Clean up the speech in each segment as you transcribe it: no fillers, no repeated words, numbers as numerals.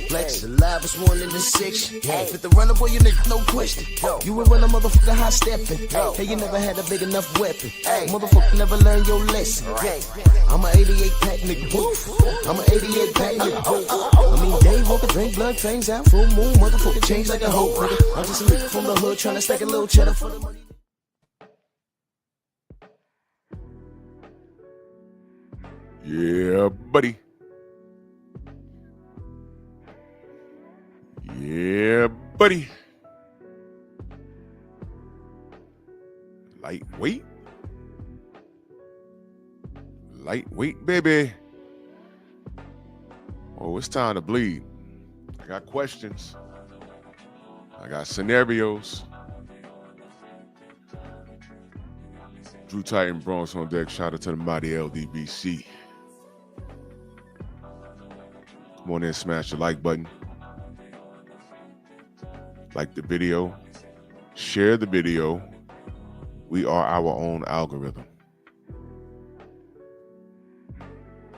Flex, the livest one in the section. Fit the runner, boy, you nigga, no question. You would run a motherfucker high stepping. Hey, you never had a big enough weapon. Motherfucker never learned your lesson. I'm an 88 pack nigga. I'm an 88 pack nigga. I mean, day walker, drink blood, fangs out, full moon, motherfucker change like a hoe. I'm just a nigga from the hood trying to stack a little cheddar for the money. Yeah, buddy. Yeah, buddy. Lightweight. Lightweight, baby. Oh, it's time to bleed. I got questions. I got scenarios. Drew Titan Bronx on deck. Shout out to the mighty LDBC. Come on in, smash the like button. Like the video. Share the video. We are our own algorithm.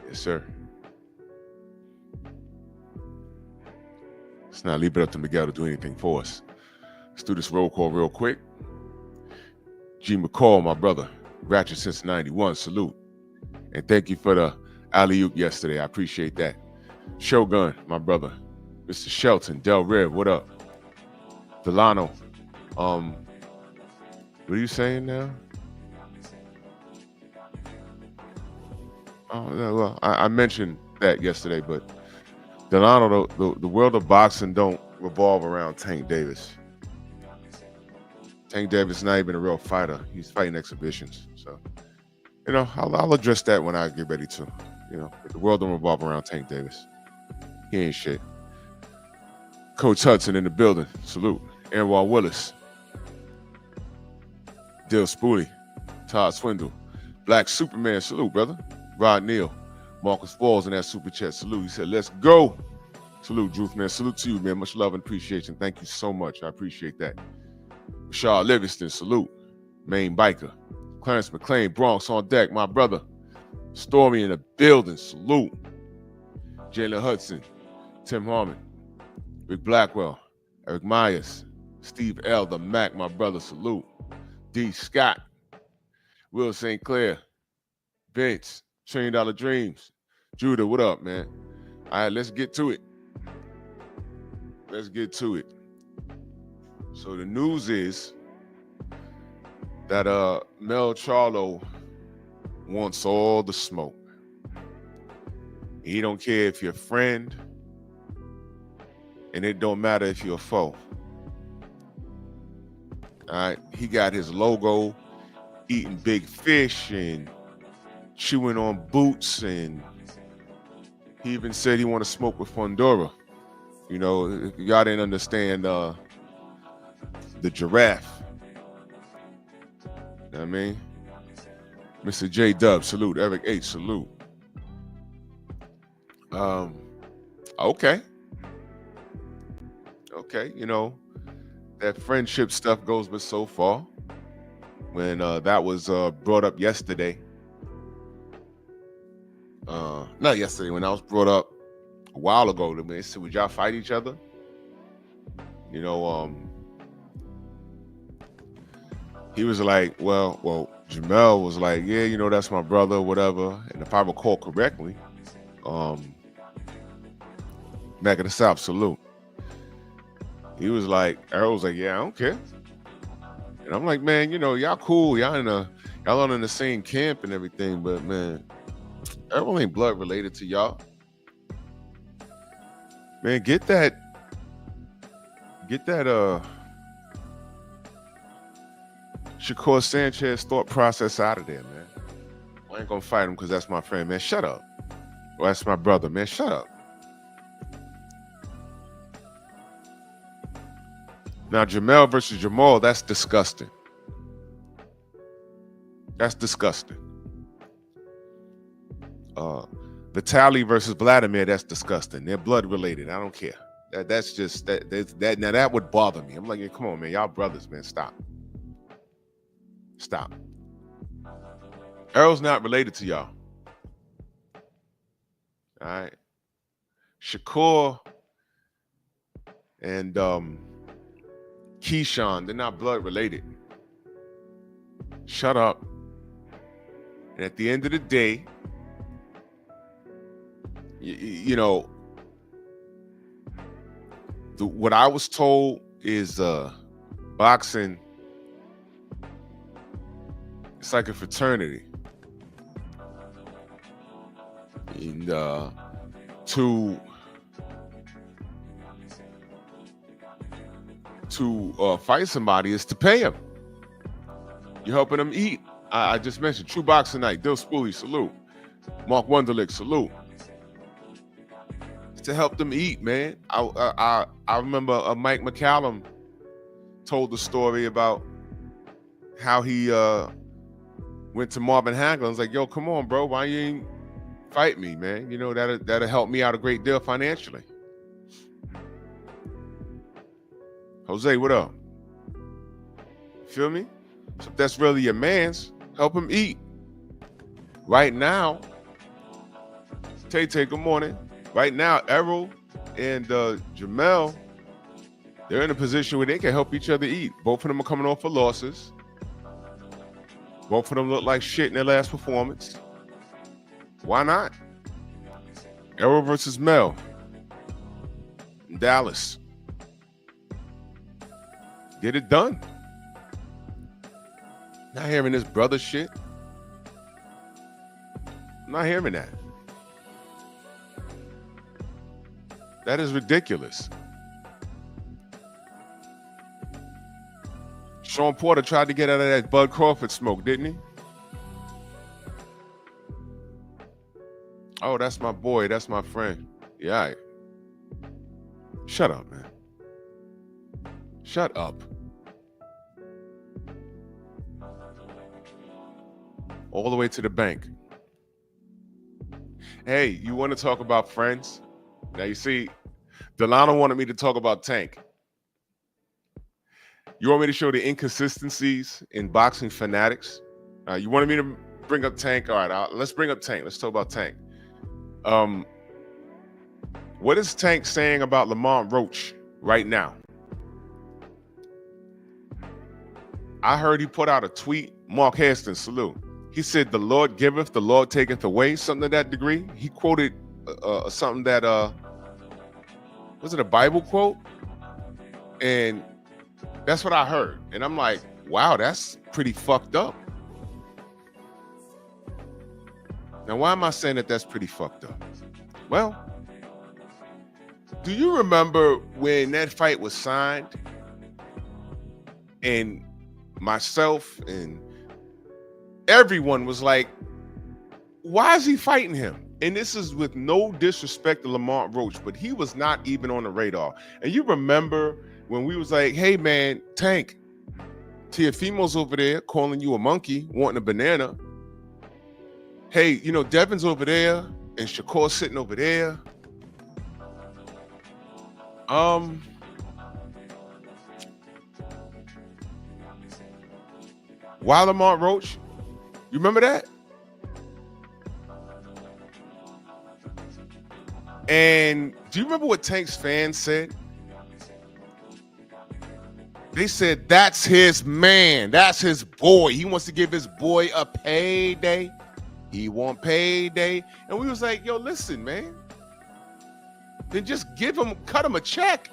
Yes, sir. Let's not leave it up to Miguel to do anything for us. Let's do this roll call real quick. G. McCall, my brother. Ratchet since 91. Salute. And thank you for the alley-oop yesterday. I appreciate that. Shogun, my brother. Mr. Shelton, Del Rev, what up? Delano, what are you saying now? Oh, well, I mentioned that yesterday, but Delano, the world of boxing don't revolve around Tank Davis. Tank Davis is not even a real fighter. He's fighting exhibitions. So, you know, I'll address that when I get ready to. You know, the world don't revolve around Tank Davis. He ain't shit. Coach Hudson in the building. Salute. Anwar Willis. Dill Spooley. Todd Swindle. Black Superman. Salute, brother. Rod Neal. Marcus Falls in that super chat. Salute. He said, let's go. Salute, Drew, man. Salute to you, man. Much love and appreciation. Thank you so much. I appreciate that. Rashard Livingston. Salute. Main Biker. Clarence McLean. Bronx on deck. My brother. Stormy in the building. Salute. Jalen Hudson. Tim Harmon. Rick Blackwell. Eric Myers. Steve L. The Mac. My brother. Salute. D. Scott. Will St. Clair. Vince. $1 Trillion Dreams. Judah, what up, man? All right, let's get to it. Let's get to it. So the news is that Mel Charlo wants all the smoke. He don't care if you're a friend, and it don't matter if you're a foe. All right, he got his logo, eating big fish and chewing on boots, and he even said he want to smoke with Fondora. You know, y'all didn't understand the giraffe. You know what I mean? Mr. J Dub, salute. Eric H, salute. Okay. Okay, you know, that friendship stuff goes but so far. When that was brought up yesterday. Not yesterday, when that was brought up a while ago. They said, would y'all fight each other? You know, he was like, well, Jermell was like, yeah, you know, that's my brother, whatever. And if I recall correctly, Mac of the South, salute. He was like, Errol was like, yeah, I don't care. And I'm like, man, you know, y'all cool. Y'all all in the same camp and everything, but man, Errol ain't blood related to y'all. Man, get that Shakur Sanchez thought process out of there, man. I ain't gonna fight him because that's my friend, man. Shut up. Well, that's my brother, man. Shut up. Now, Jermell versus Jamal, that's disgusting. That's disgusting. Vitaly versus Vladimir, that's disgusting. They're blood related. I don't care. That's just that. Now that would bother me. I'm like, yeah, come on, man, y'all brothers, man, stop. Errol's not related to y'all. All right. Shakur and Keyshawn, they're not blood related. Shut up. And at the end of the day, you know, what I was told is boxing, it's like a fraternity. And to fight somebody is to pay him. You're helping them eat. I just mentioned True Boxing Night, Dill Spoolie, salute. Mark Wunderlich, salute. It's to help them eat, man. I remember Mike McCallum told the story about how he went to Marvin Hagler and was like, yo, come on, bro, why you ain't fight me, man? You know, that'll help me out a great deal financially. Jose, what up? Feel me? So if that's really your man's, help him eat. Right now, Tay, good morning. Right now, Errol and Jermell, they're in a position where they can help each other eat. Both of them are coming off of losses. Both of them look like shit in their last performance. Why not? Errol versus Mel in Dallas. Get it done. Not hearing this brother shit. I'm not hearing that. That is ridiculous. Sean Porter tried to get out of that Bud Crawford smoke, didn't he? Oh, that's my boy. That's my friend. Yeah. All right. Shut up, man. Shut up. All the way to the bank. Hey, you want to talk about friends? Now, you see, Delano wanted me to talk about Tank. You want me to show the inconsistencies in boxing fanatics? You wanted me to bring up Tank? All right, let's bring up Tank. Let's talk about Tank. What is Tank saying about Lamont Roach right now? I heard he put out a tweet. Mark Hastings, salute. He said, the Lord giveth, the Lord taketh away, something to that degree. He quoted something that, was it a Bible quote? And that's what I heard. And I'm like, wow, that's pretty fucked up. Now, why am I saying that that's pretty fucked up? Well, do you remember when that fight was signed and myself and everyone was like, why is he fighting him? And this is with no disrespect to Lamont Roach, but he was not even on the radar. And you remember when we was like, hey man, Tank, Teofimo's over there calling you a monkey, wanting a banana. Hey, you know, Devin's over there and Shakur's sitting over there. Why Lamont Roach? You remember that? And do you remember what Tank's fans said? They said, that's his man. That's his boy. He wants to give his boy a payday. He want payday. And we was like, yo, listen, man. Then just cut him a check.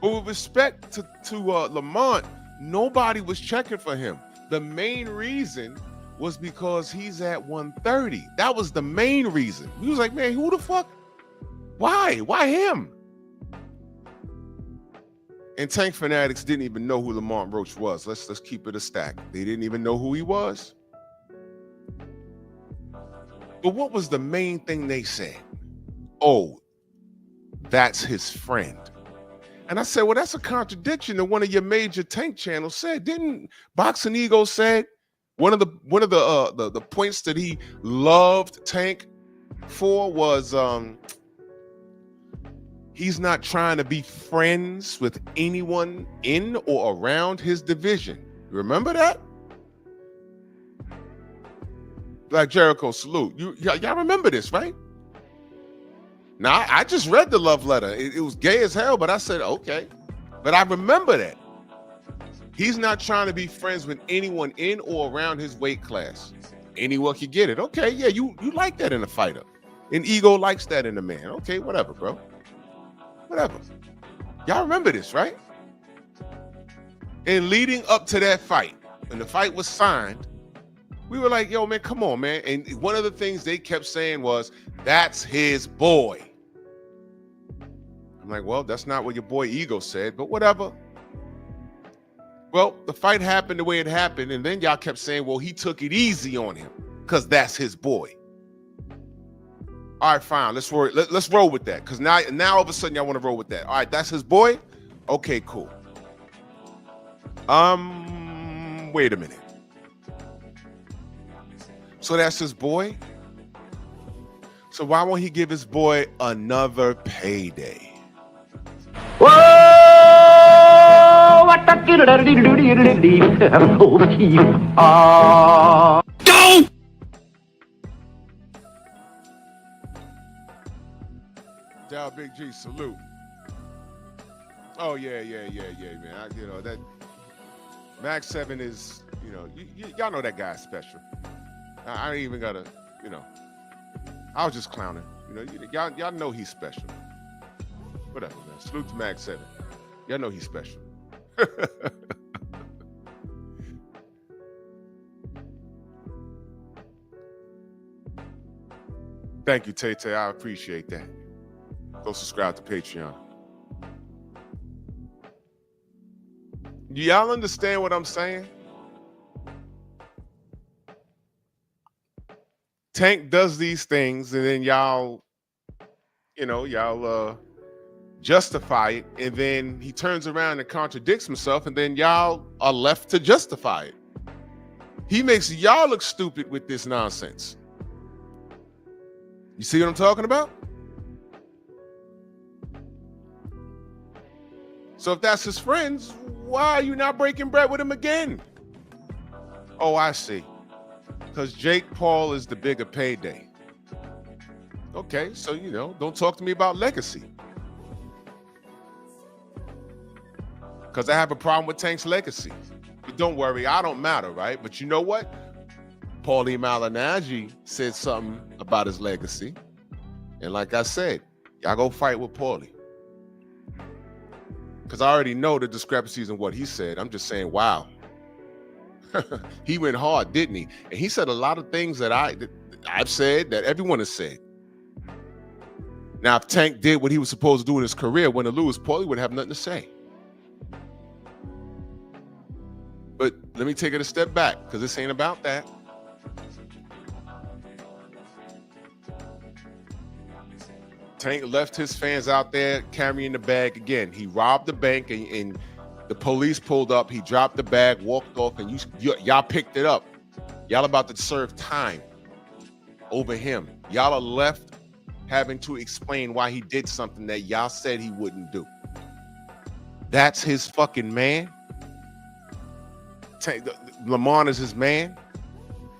But with respect to Lamont, nobody was checking for him. The main reason was because he's at 130. That was the main reason. We was like, man, who the fuck? Why? Why him? And Tank fanatics didn't even know who Lamont Roach was. Let's keep it a stack. They didn't even know who he was. But what was the main thing they said? Oh, that's his friend. And I said, well, that's a contradiction to one of your major Tank channels said. Didn't Boxing Ego said One of the points that he loved Tank for was he's not trying to be friends with anyone in or around his division. Remember that? Black Jericho, salute. Y'all remember this, right? Now, I just read the love letter. It was gay as hell, but I said, okay. But I remember that. He's not trying to be friends with anyone in or around his weight class. Anyone can get it. Okay, yeah, you like that in a fighter. And ego likes that in a man. Okay, whatever, bro. Whatever. Y'all remember this, right? And leading up to that fight, when the fight was signed, we were like, yo, man, come on, man. And one of the things they kept saying was, that's his boy. I'm like, well, that's not what your boy Ego said, but whatever. Well, the fight happened the way it happened, and then y'all kept saying, well, he took it easy on him because that's his boy. All right, fine. Let's roll with that, because now all of a sudden y'all want to roll with that. All right, that's his boy? Okay, cool. Wait a minute. So that's his boy? So why won't he give his boy another payday? Whoa! What the Go! Dow Big G, salute. Oh yeah, man. That Max 7 is, y'all know that guy's special. I ain't even gotta, I was just clowning. Y'all know he's special. Whatever, man. Salute to Max 7. Y'all know he's special. Thank you, Tay. I appreciate that. Go subscribe to Patreon. Do y'all understand what I'm saying? Tank does these things, and then y'all justify it, and then he turns around and contradicts himself, and then y'all are left to justify it. He makes y'all look stupid with this nonsense. You see what I'm talking about? So if that's his friends, why are you not breaking bread with him again? Oh, I see. Because Jake Paul is the bigger payday. Okay, so, don't talk to me about legacy. Because I have a problem with Tank's legacy. But don't worry, I don't matter, right? But you know what? Paulie Malignaggi said something about his legacy. And like I said, y'all go fight with Paulie. Because I already know the discrepancies in what he said. I'm just saying, wow. He went hard, didn't he? And he said a lot of things that I've said, that everyone has said. Now, if Tank did what he was supposed to do in his career, win or lose, Paulie would have nothing to say. But let me take it a step back, because this ain't about that. Tank left his fans out there carrying the bag again. He robbed the bank, and the police pulled up. He dropped the bag, walked off, and y'all picked it up. Y'all about to serve time over him. Y'all are left having to explain why he did something that y'all said he wouldn't do. That's his fucking man. Lamont is his man.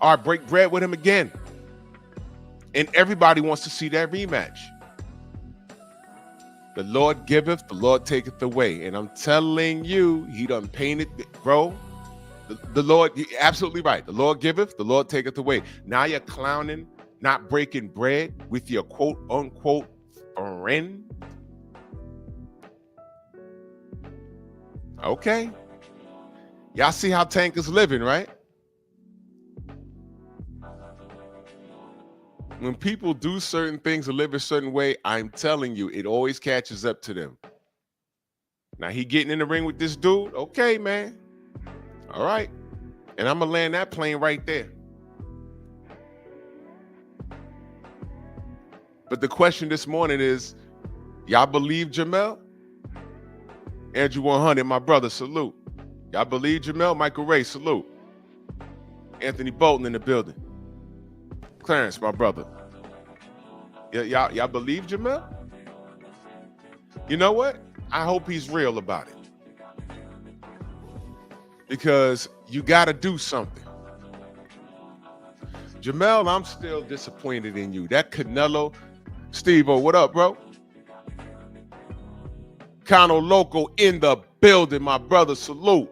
All right, break bread with him again. And everybody wants to see that rematch. The Lord giveth, the Lord taketh away. And I'm telling you, he done painted, bro. The Lord, you're absolutely right. The Lord giveth, the Lord taketh away. Now you're clowning, not breaking bread with your quote unquote friend. Okay. Y'all see how Tank is living, right? When people do certain things or live a certain way, I'm telling you, it always catches up to them. Now he getting in the ring with this dude. Okay, man. All right. And I'm going to land that plane right there. But the question this morning is, y'all believe Jermell? Andrew 100, my brother, salute. Y'all believe Jermell? Michael Ray, salute. Anthony Bolton in the building. Clarence, my brother. Y'all believe Jermell? You know what? I hope he's real about it. Because you got to do something. Jermell, I'm still disappointed in you. That Canelo, Steve-O, what up, bro? Cano Loco in the building, my brother, salute.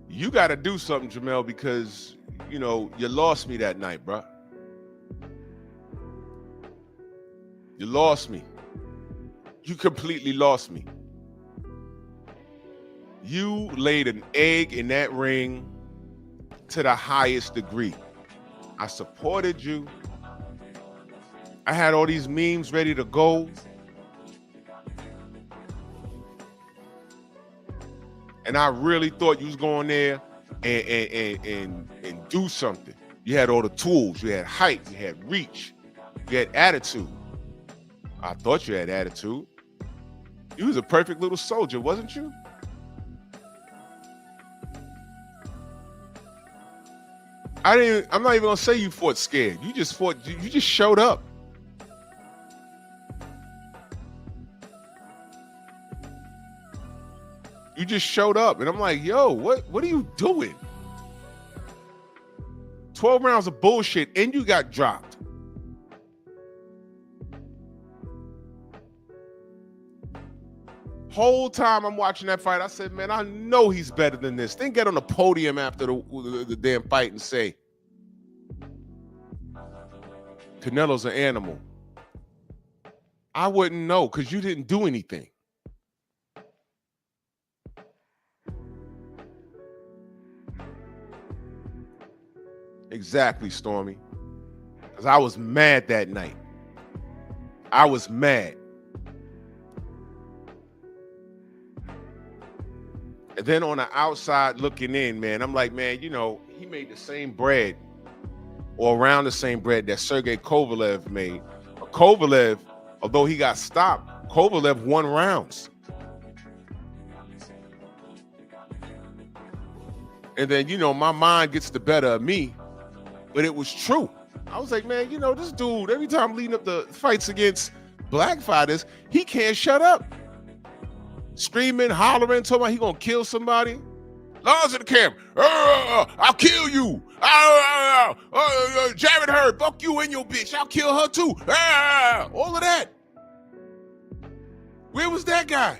You got to do something, Jermell, because, you know, you lost me that night, bro. You lost me. You completely lost me. You laid an egg in that ring to the highest degree. I supported you. I had all these memes ready to go. And I really thought you was going there and do something. You had all the tools. You had height. You had reach. You had attitude. I thought you had attitude. You was a perfect little soldier, wasn't you? I'm not even gonna say you fought scared. You just fought. You just showed up. You just showed up, and I'm like, yo, what are you doing? 12 rounds of bullshit, and you got dropped. Whole time I'm watching that fight, I said, man, I know he's better than this. Then get on the podium after the damn fight and say, Canelo's an animal. I wouldn't know because you didn't do anything. Exactly, Stormy. Because I was mad that night. I was mad. And then on the outside looking in, man, I'm like, man, you know, he made the same bread or around the same bread that Sergey Kovalev made. Kovalev, although he got stopped, Kovalev won rounds. And then, you know, my mind gets the better of me, but it was true. I was like, man, you know, this dude, every time leading up the fights against black fighters, he can't shut up. Screaming, hollering, talking about he gonna kill somebody. Lawns in the camera. I'll kill you. Jared Hurd, fuck you and your bitch. I'll kill her too. All of that. Where was that guy?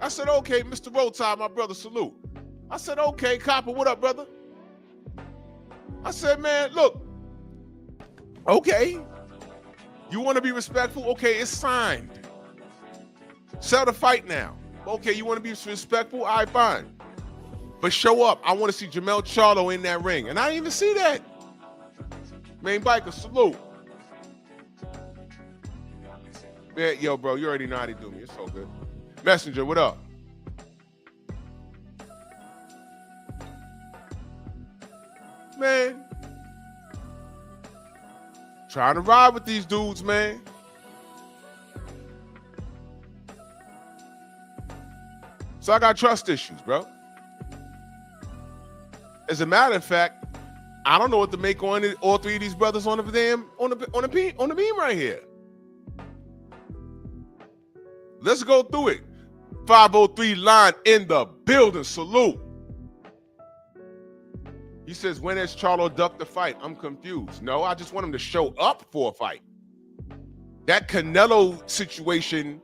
I said, okay, Mr. Rotard, my brother, salute. I said, okay, Copper, what up, brother? I said, man, look. Okay. You want to be respectful? Okay, it's signed. Sell the fight now. Okay, you want to be respectful? All right, fine. But show up. I want to see Jermell Charlo in that ring. And I didn't even see that. Main biker, salute. Yeah, yo, bro, you already know how to do me. It's so good. Messenger, what up? Man. Trying to ride with these dudes, man. So I got trust issues, bro. As a matter of fact, I don't know what to make on it, all three of these brothers on the beam right here. Let's go through it. 503 line in the building. Salute. He says, when has Charlo ducked the fight? I'm confused. No, I just want him to show up for a fight. That Canelo situation.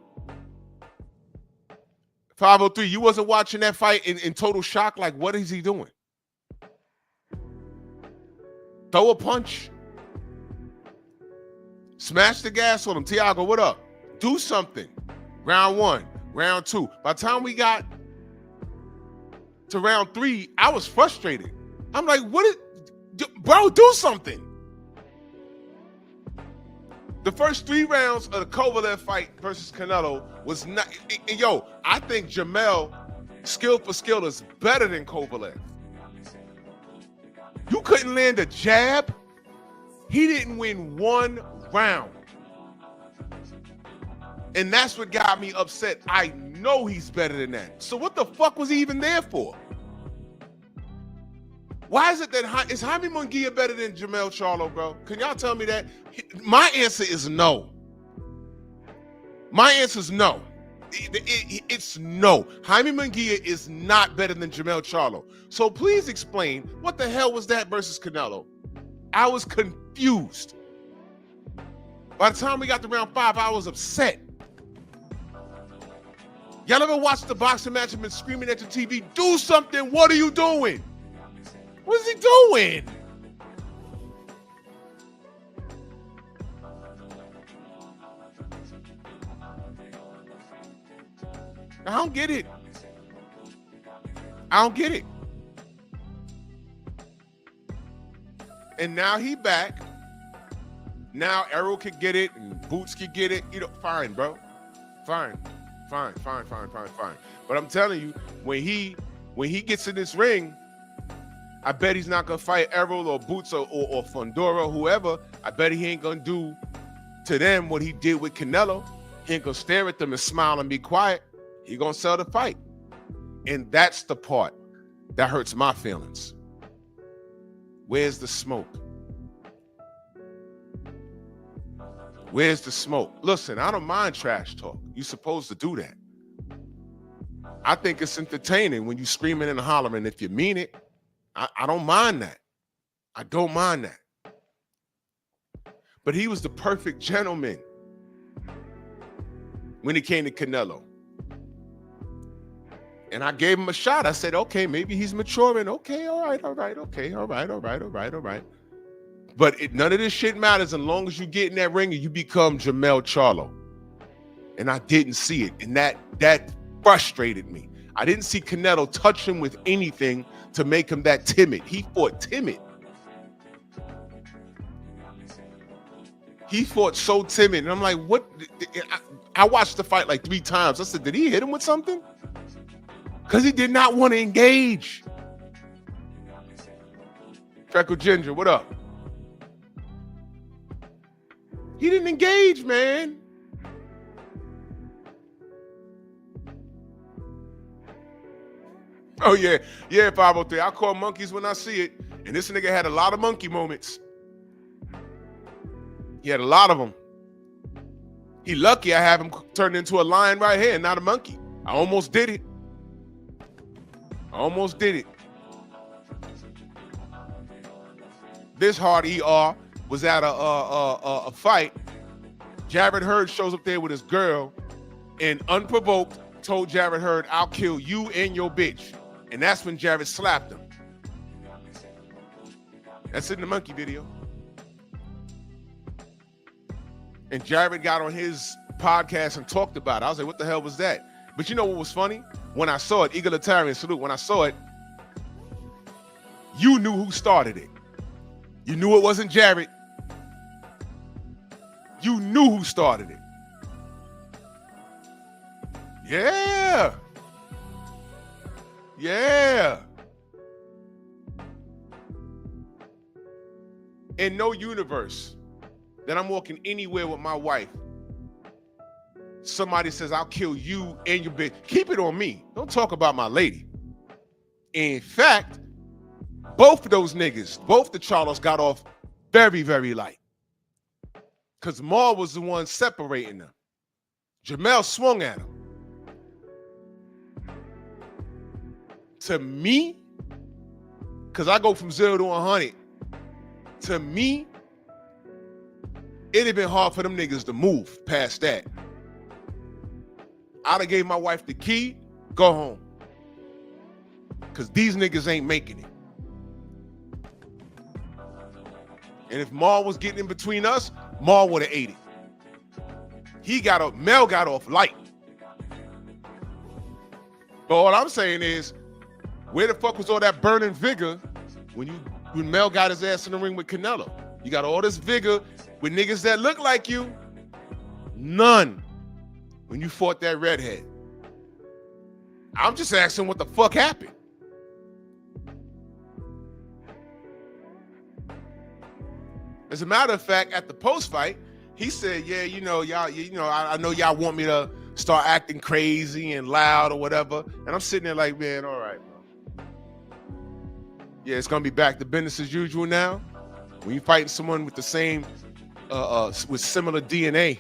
503, you wasn't watching that fight in total shock? Like, what is he doing? Throw a punch. Smash the gas on him. Tiago, what up? Do something. Round one, round two. By the time we got to round three, I was frustrated. I'm like, bro, do something. The first 3 rounds of the Kovalev fight versus Canelo was not. Yo, I think Jermell, skill for skill, is better than Kovalev. You couldn't land a jab. He didn't win 1 round. And that's what got me upset. I know he's better than that. So what the fuck was he even there for? Why is it that is Jaime Munguia better than Jermell Charlo, bro? Can y'all tell me that? My answer is no. My answer is no. It's no. Jaime Munguia is not better than Jermell Charlo. So please explain what the hell was that versus Canelo? I was confused. By the time we got to round 5, I was upset. Y'all ever watched the boxing match and been screaming at your TV, do something, what are you doing? What is he doing? I don't get it. I don't get it. And now he back. Now Errol could get it and Boots could get it. You know, fine, bro. Fine. But I'm telling you, when he gets in this ring, I bet he's not gonna fight Errol or Boots or Fundora, whoever. I bet he ain't gonna do to them what he did with Canelo. He ain't gonna stare at them and smile and be quiet. He gonna sell the fight. And that's the part that hurts my feelings. Where's the smoke? Where's the smoke? Listen, I don't mind trash talk. You're supposed to do that. I think it's entertaining when you screaming and hollering. If you mean it, I don't mind that. I don't mind that. But he was the perfect gentleman when it came to Canelo. And I gave him a shot. I said, okay, maybe he's maturing. Okay, all right. But none of this shit matters as long as you get in that ring and you become Jermell Charlo. And I didn't see it. And that frustrated me. I didn't see Canelo touch him with anything to make him that timid. He fought timid. He fought so timid. And I'm like, what? I watched the fight like 3 times. I said, did he hit him with something? Because he did not want to engage. Freckle Ginger, what up? He didn't engage, man. Oh, yeah. Yeah, 503. I call monkeys when I see it. And this nigga had a lot of monkey moments. He had a lot of them. He lucky I have him turned into a lion right here and not a monkey. I almost did it. This hard ER was at a fight. Jarrett Hurd shows up there with his girl and unprovoked told Jarrett Hurd, I'll kill you and your bitch. And that's when Jarrett slapped him. That's in the monkey video. And Jarrett got on his podcast and talked about it. I was like, what the hell was that? But you know what was funny? When I saw it, egalitarian salute, when I saw it, you knew who started it. You knew it wasn't Jarrett. You knew who started it. Yeah. Yeah. In no universe that I'm walking anywhere with my wife, somebody says, I'll kill you and your bitch. Keep it on me. Don't talk about my lady. In fact, both of those niggas, both the Charlos got off very, very light. Because Maul was the one separating them. Jermell swung at him. To me, because I go from 0 to 100, to me, it'd have been hard for them niggas to move past that. I'd have gave my wife the key, go home. Because these niggas ain't making it. And if Maul was getting in between us, Maul would have ate it. Mel got off light. But all I'm saying is, where the fuck was all that burning vigor when Mel got his ass in the ring with Canelo? You got all this vigor with niggas that look like you. None when you fought that redhead. I'm just asking what the fuck happened. As a matter of fact, at the post-fight, He said, yeah, I know y'all want me to start acting crazy and loud or whatever. And I'm sitting there like, man, all right, bro. Yeah, it's gonna be back to business as usual now. When you're fighting someone with the same, with similar DNA,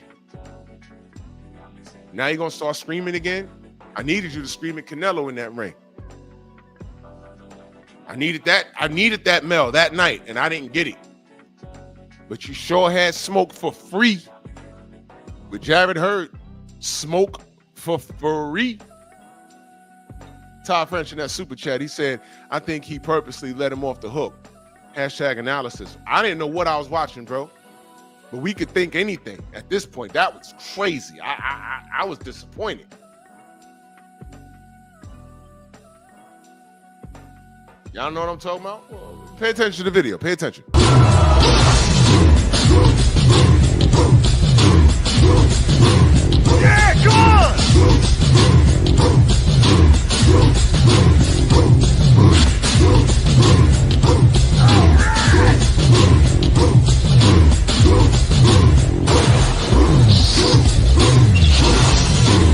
now you're gonna start screaming again. I needed you to scream at Canelo in that ring. I needed that Mel that night, and I didn't get it. But you sure had smoke for free. With Jared Hurd, smoke for free. Todd French in that super chat, he said, I think he purposely let him off the hook. #analysis. I didn't know what I was watching, bro. But we could think anything at this point. That was crazy. I was disappointed. Y'all know what I'm talking about? Well, pay attention to the video. Pay attention. Yeah, come on!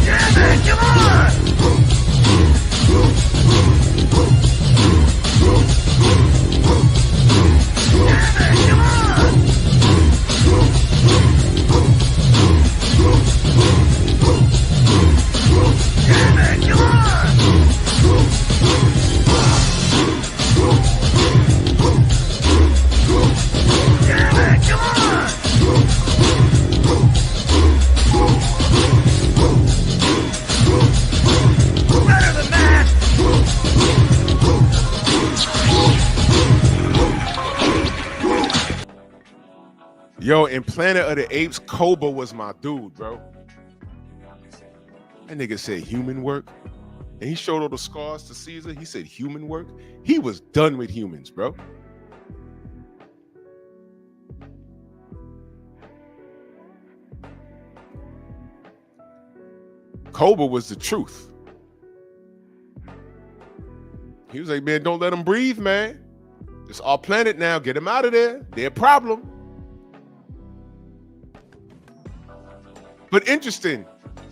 Yeah, man, come on! Yeah, man, come on! Yeah, man, come on! Yeah, man, come on! Better than that! Yo, in Planet of the Apes, Cobra was my dude, bro. That nigga said human work. And he showed all the scars to Caesar. He said human work. He was done with humans, bro. Cobra was the truth. He was like, man, don't let them breathe, man. It's our planet now. Get them out of there. They're a problem. But interesting.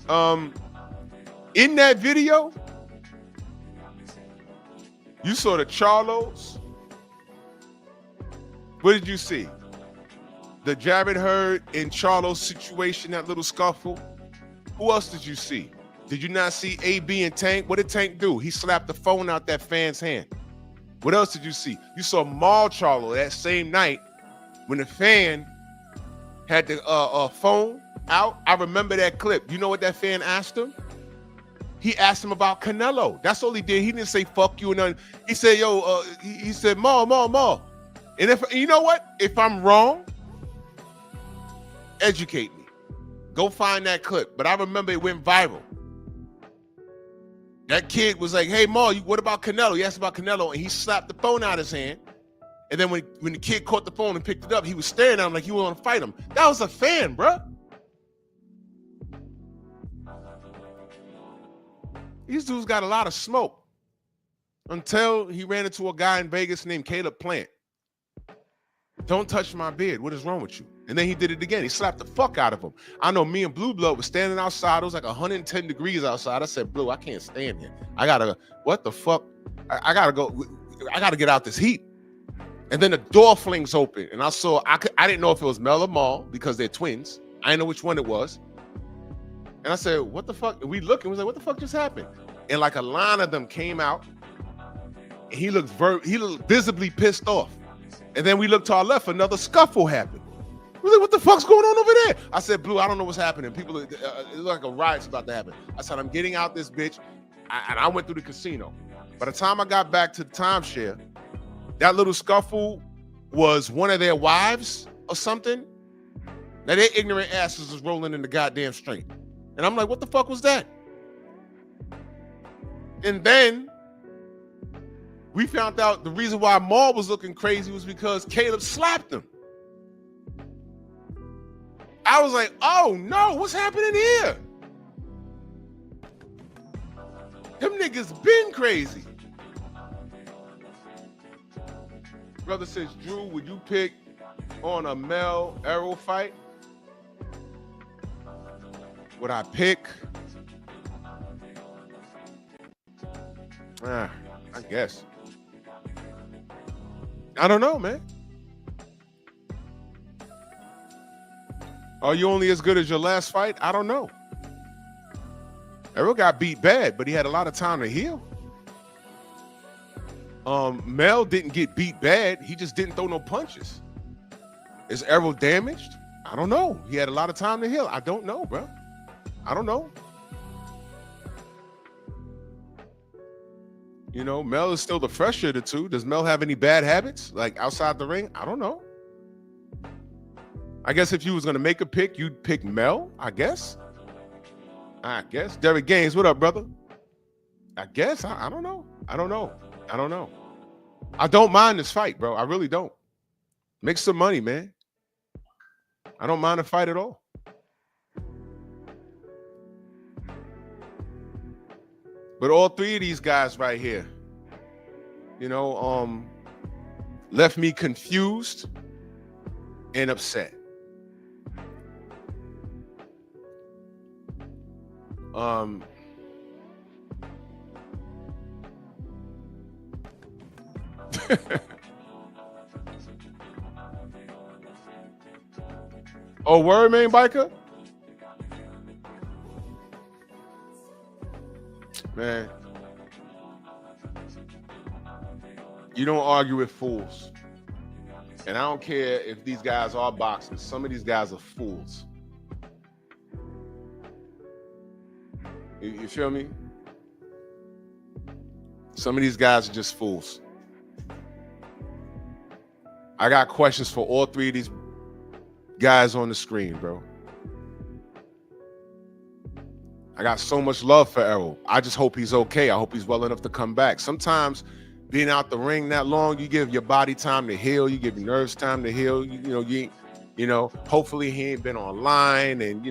In that video, you saw the Charlos. What did you see? The Jared Hurd and Charlo situation, that little scuffle. Who else did you see? Did you not see AB and Tank? What did Tank do? He slapped the phone out that fan's hand. What else did you see? You saw Jermell Charlo that same night when the fan had the phone out. I remember that clip. You know what that fan asked him? He asked him about Canelo. That's all he did. He didn't say fuck you or nothing. He said, yo, he said, Ma. And if you know what? If I'm wrong, educate me. Go find that clip. But I remember it went viral. That kid was like, hey, Ma, what about Canelo? He asked about Canelo, and he slapped the phone out of his hand. And then when the kid caught the phone and picked it up, he was staring at him like he wanted to fight him. That was a fan, bruh. These dudes got a lot of smoke until he ran into a guy in Vegas named Caleb Plant. Don't touch my beard. What is wrong with you? And then he did it again. He slapped the fuck out of him. I know me and Blue Blood was standing outside. It was like 110 degrees outside. I said, Blue, I can't stand here. What the fuck? I gotta go. I gotta get out this heat. And then the door flings open. And I didn't know if it was Mel or Mal because they're twins. I didn't know which one it was. And I said, what the fuck? And we looked and was like, what the fuck just happened? And like a line of them came out. And he looked visibly pissed off. And then we looked to our left, another scuffle happened. We like, what the fuck's going on over there? I said, Blue, I don't know what's happening. It looked like a riot's about to happen. I said, I'm getting out this bitch. And I went through the casino. By the time I got back to the timeshare, that little scuffle was one of their wives or something. Now their ignorant asses was rolling in the goddamn street. And I'm like, what the fuck was that? And then we found out the reason why Maul was looking crazy was because Caleb slapped him. I was like, oh no, what's happening here? Them niggas been crazy. Brother says, Drew, would you pick on a Mel Arrow fight? Would I pick? I guess. I don't know, man. Are you only as good as your last fight? I don't know. Errol got beat bad, but he had a lot of time to heal. Mel didn't get beat bad. He just didn't throw no punches. Is Errol damaged? I don't know. He had a lot of time to heal. I don't know, bro. I don't know. You know, Mel is still the fresher of the two. Does Mel have any bad habits, like outside the ring? I don't know. I guess if you was going to make a pick, you'd pick Mel, I guess. Derek Gaines, what up, brother? I guess. I don't know. I don't know. I don't mind this fight, bro. I really don't. Make some money, man. I don't mind the fight at all. But all three of these guys right here, you know, left me confused and upset. Oh, word, man, biker? Man, you don't argue with fools. And I don't care if these guys are boxers. Some of these guys are fools. You feel me? Some of these guys are just fools. I got questions for all three of these guys on the screen, bro. I got so much love for Errol. I just hope he's okay. I hope he's well enough to come back. Sometimes being out the ring that long, you give your body time to heal. You give your nerves time to heal. Hopefully he ain't been online and,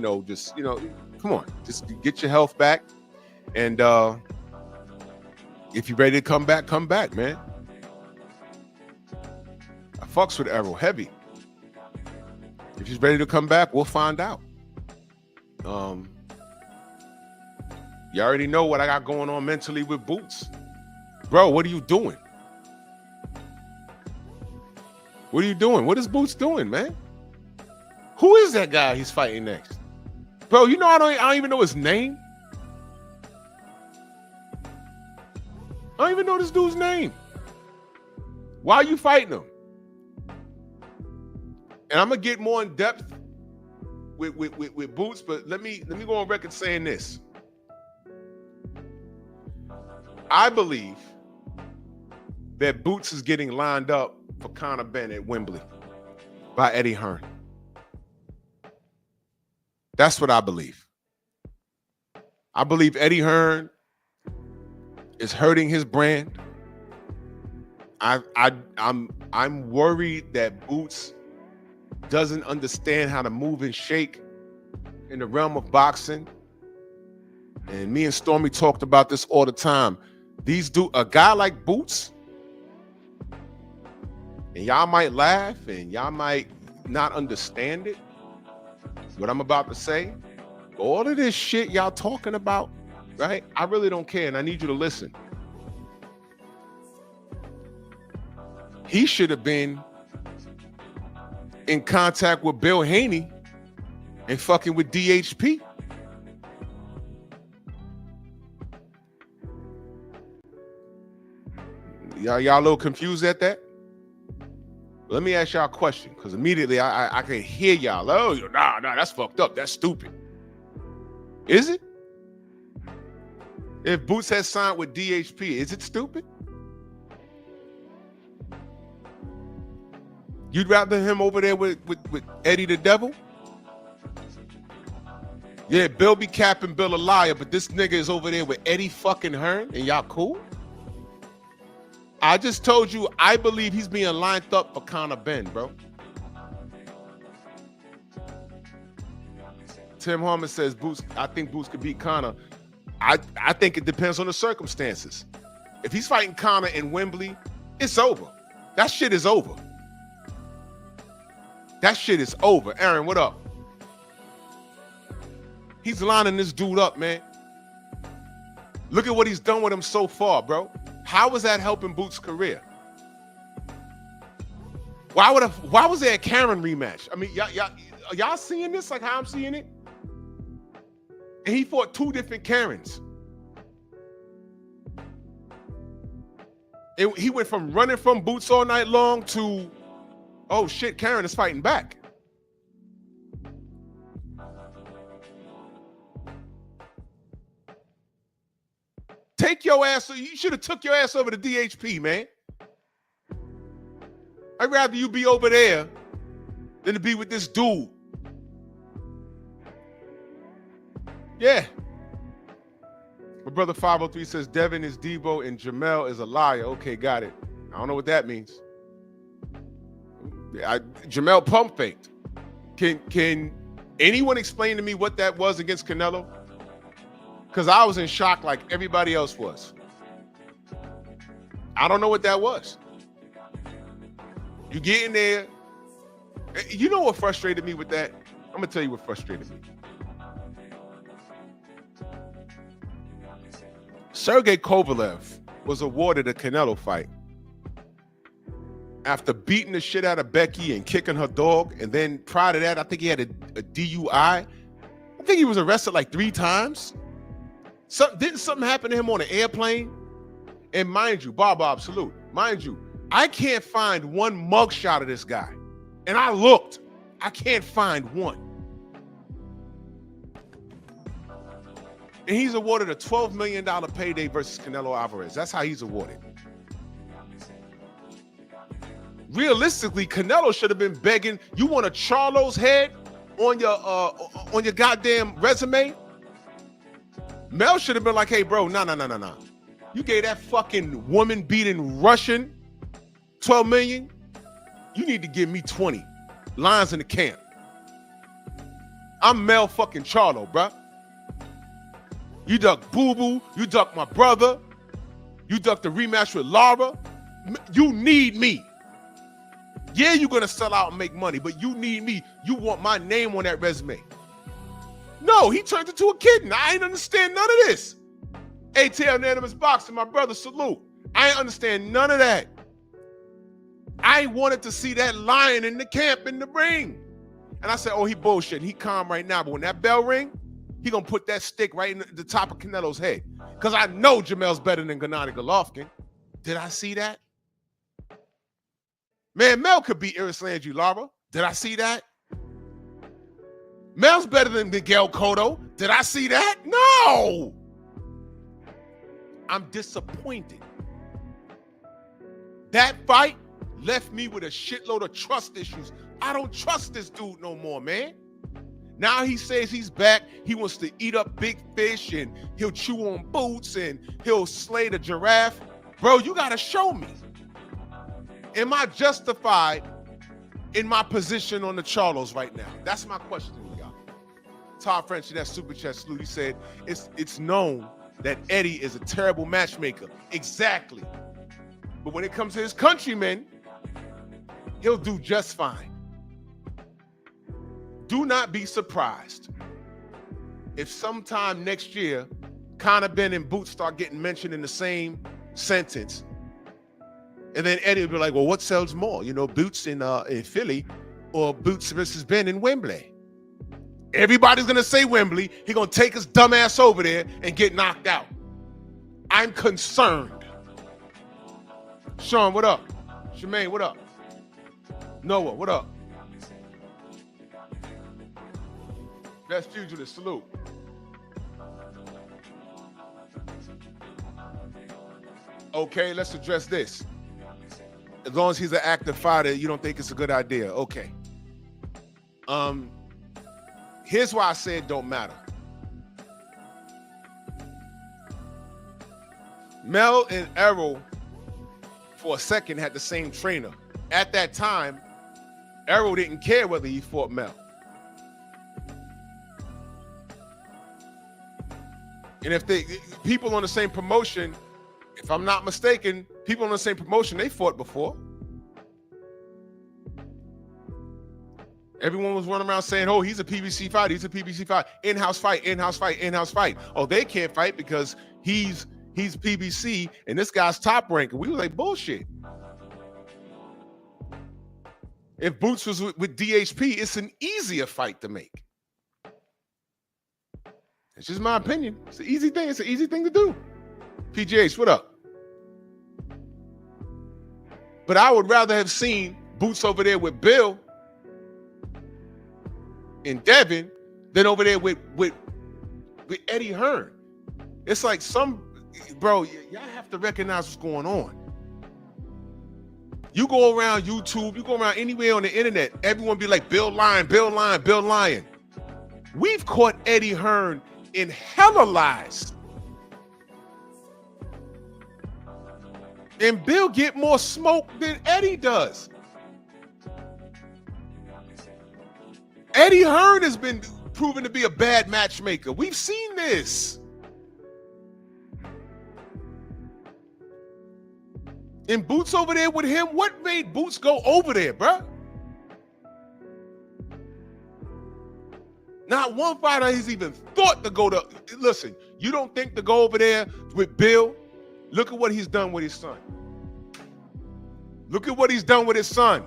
come on, just get your health back. And if you're ready to come back, man. I fucks with Errol heavy. If he's ready to come back, we'll find out. You already know what I got going on mentally with Boots. Bro, what are you doing? What are you doing? What is Boots doing, man? Who is that guy he's fighting next? Bro, you know I don't even know his name. I don't even know this dude's name. Why are you fighting him? And I'm gonna get more in depth with Boots, but let me go on record saying this. I believe that Boots is getting lined up for Conor Benn at Wembley by Eddie Hearn. That's what I believe. I believe Eddie Hearn is hurting his brand. I'm worried that Boots doesn't understand how to move and shake in the realm of boxing. And me and Stormy talked about this all the time. A guy like Boots, and y'all might laugh and y'all might not understand it, what I'm about to say, all of this shit y'all talking about, right? I really don't care, and I need you to listen. He should have been in contact with Bill Haney and fucking with DHP. Y'all a little confused at that? Let me ask y'all a question, because immediately I can hear y'all. Oh, nah, that's fucked up. That's stupid. Is it? If Boots has signed with DHP, is it stupid? You'd rather him over there with Eddie the Devil? Yeah, Bill be capping Bill a liar, but this nigga is over there with Eddie fucking Hearn, and y'all cool? I just told you I believe he's being lined up for Conor Benn, bro. Tim Harmon says Boots. I think Boots could beat Conor. I think it depends on the circumstances. If he's fighting Conor in Wembley, it's over. That shit is over. That shit is over. Aaron, what up? He's lining this dude up, man. Look at what he's done with him so far, bro. How was that helping Boots' career? Why was there a Karen rematch? I mean, y'all seeing this like how I'm seeing it? And he fought 2 different Karens. He went from running from Boots all night long to, oh shit, Karen is fighting back. Take your ass, you should have took your ass over to DHP, man. I'd rather you be over there than to be with this dude. Yeah. My brother 503 says Devin is Debo and Jermell is a liar. Okay, got it. I don't know what that means. Jermell pump faked. Can anyone explain to me what that was against Canelo? Because I was in shock like everybody else was. I don't know what that was. You get in there. You know what frustrated me with that? I'm going to tell you what frustrated me. Sergey Kovalev was awarded a Canelo fight after beating the shit out of Becky and kicking her dog. And then prior to that, I think he had a DUI. I think he was arrested like 3 times. Didn't something happen to him on an airplane? And mind you, Bob, salute. Mind you, I can't find one mugshot of this guy. And I looked. I can't find one. And he's awarded a $12 million payday versus Canelo Alvarez. That's how he's awarded. Realistically, Canelo should have been begging, you want a Charlo's head on your goddamn resume? Mel should have been like, hey, bro, no. You gave that fucking woman-beating Russian $12 million? You need to give me 20 lines in the camp. I'm Mel fucking Charlo, bruh. You duck Boo Boo. You duck my brother. You duck the rematch with Lara. You need me. Yeah, you're going to sell out and make money, but you need me. You want my name on that resume. No, he turned into a kid. I ain't understand none of this. ATL Unanimous Boxing, my brother, salute. I ain't understand none of that. I wanted to see that lion in the camp in the ring. And I said, oh, he bullshit. He calm right now. But when that bell ring, he going to put that stick right in the top of Canelo's head. Because I know Jermell's better than Gennady Golovkin. Did I see that? Man, Mel could beat Erislandy Lara. Did I see that? Mel's better than Miguel Cotto. Did I see that? No! I'm disappointed. That fight left me with a shitload of trust issues. I don't trust this dude no more, man. Now he says he's back. He wants to eat up big fish and he'll chew on boots and he'll slay the giraffe. Bro, you got to show me. Am I justified in my position on the Charlos right now? That's my question to y'all. Todd French, that super chat salute, he said, it's known that Eddie is a terrible matchmaker. Exactly. But when it comes to his countrymen, he'll do just fine. Do not be surprised if sometime next year, Conor Ben and Boots start getting mentioned in the same sentence. And then Eddie will be like, well, what sells more? You know, Boots in Philly or Boots versus Ben in Wembley? Everybody's going to say Wembley. He's going to take his dumb ass over there and get knocked out. I'm concerned. Sean, what up? Shemaine, what up? Noah, what up? Best fugitive, salute. Okay, let's address this. As long as he's an active fighter, you don't think it's a good idea. Okay. Here's why I say it don't matter. Mel and Errol, for a second, had the same trainer. At that time, Errol didn't care whether he fought Mel. And if people on the same promotion, if I'm not mistaken, people on the same promotion, they fought before. Everyone was running around saying, oh, he's a PBC fighter. He's a PBC fighter. In-house fight, in-house fight, in-house fight. Oh, they can't fight because he's PBC and this guy's top rank. And we were like, bullshit. If Boots was with DHP, it's an easier fight to make. It's just my opinion. It's an easy thing. It's an easy thing to do. PGH, what up? But I would rather have seen Boots over there with Bill and Devin than over there with Eddie Hearn. It's like bro, y'all have to recognize what's going on. You go around YouTube, you go around anywhere on the internet, everyone be like, Bill Lyon, Bill Lyon, Bill Lyon. We've caught Eddie Hearn in hella lies. And Bill get more smoke than Eddie does. Eddie Hearn has been proven to be a bad matchmaker. We've seen this. And Boots over there with him, what made Boots go over there, bruh? Not one fighter has even thought to go to, listen, you don't think to go over there with Bill? Look at what he's done with his son. Look at what he's done with his son.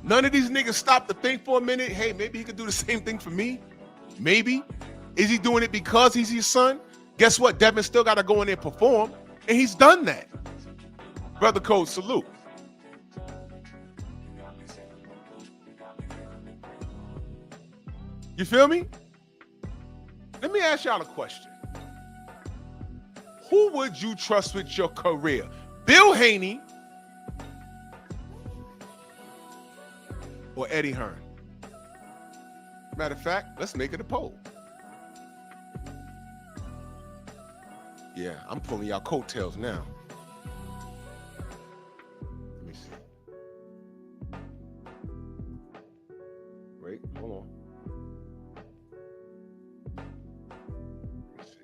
None of these niggas stop to think for a minute, hey, maybe he could do the same thing for me. Maybe. Is he doing it because he's his son? Guess what? Devin still got to go in there and perform, and he's done that. Brother Code, salute. You feel me? Let me ask y'all a question. Who would you trust with your career? Bill Haney or Eddie Hearn? Matter of fact, let's make it a poll. Yeah, I'm pulling y'all coattails now. Let me see. Wait, hold on. Let me see.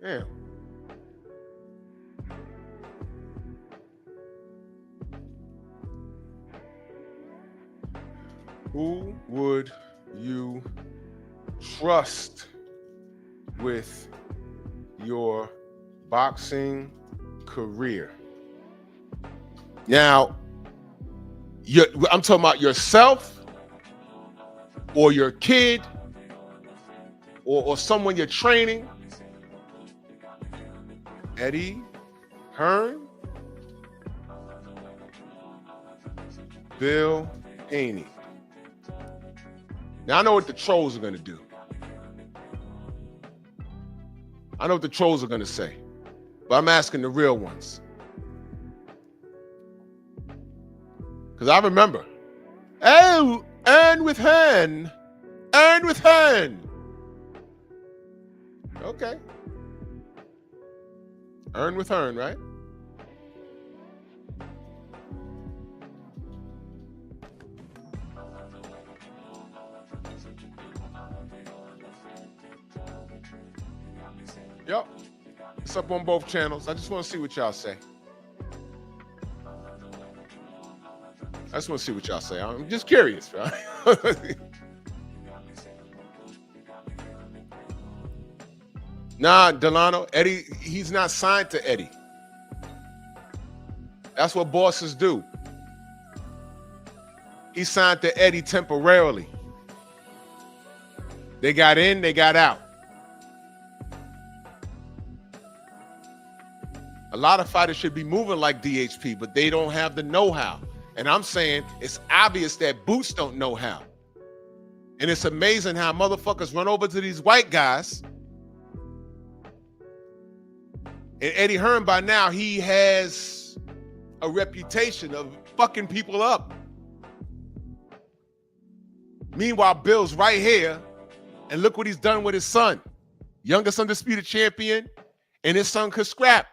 Damn. Who would you trust with your boxing career? Now, I'm talking about yourself or your kid or someone you're training. Eddie Hearn, Bill Haney. Now I know what the trolls are going to do. I know what the trolls are going to say, but I'm asking the real ones. Because I remember, oh, earn with Hearn, earn with Hearn. Okay. Earn with Hearn, right? Yep. It's up on both channels. I just want to see what y'all say. I just want to see what y'all say. I'm just curious, right? Nah, Delano, Eddie, he's not signed to Eddie. That's what bosses do. He signed to Eddie temporarily. They got in, they got out. A lot of fighters should be moving like DHP, but they don't have the know-how. And I'm saying it's obvious that Boots don't know how. And it's amazing how motherfuckers run over to these white guys. And Eddie Hearn, by now, he has a reputation of fucking people up. Meanwhile, Bill's right here, and look what he's done with his son. Youngest undisputed champion, and his son could scrap.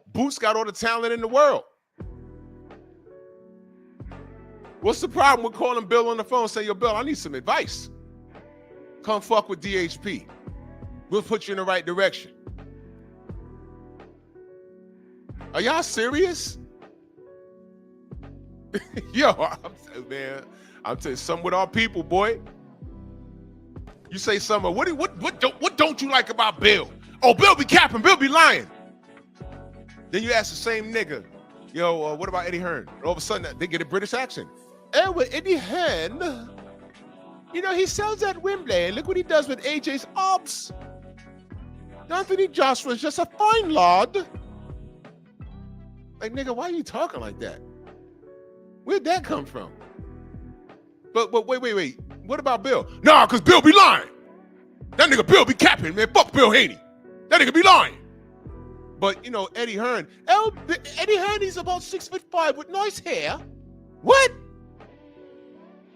Boots got all the talent in the world. What's the problem with calling Bill on the phone and saying, yo, Bill, I need some advice. Come fuck with DHP. We'll put you in the right direction. Are y'all serious? Yo, I'm telling you, something with our people, boy. You say something, what don't you like about Bill? Oh, Bill be capping, Bill be lying. Then you ask the same nigga, yo, what about Eddie Hearn? And all of a sudden, they get a British accent. Well, Eddie Hearn, you know, he sells at Wembley. Look what he does with AJ's ops. Anthony Joshua's just a fine lad. Like, nigga, why are you talking like that? Where'd that come from? But wait. What about Bill? Nah, because Bill be lying. That nigga Bill be capping, man. Fuck Bill Haney. That nigga be lying. But, you know, Eddie Hearn. Eddie Hearn, he's about 6'5" with nice hair. What?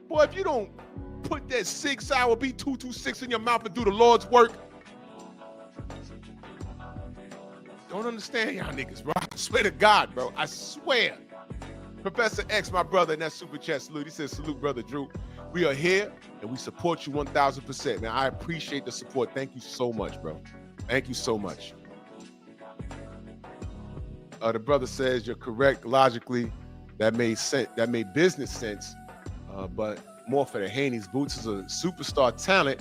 Boy, if you don't put that 6-hour B226 in your mouth and do the Lord's work, don't understand y'all niggas, bro. I swear to God, bro. I swear. Professor X, my brother, in that super chat salute. He says, salute, brother Drew. We are here and we support you 1,000%, man. I appreciate the support. Thank you so much, bro. Thank you so much. The brother says you're correct logically. That made sense. That made business sense. But more for the Haney's. Boots is a superstar talent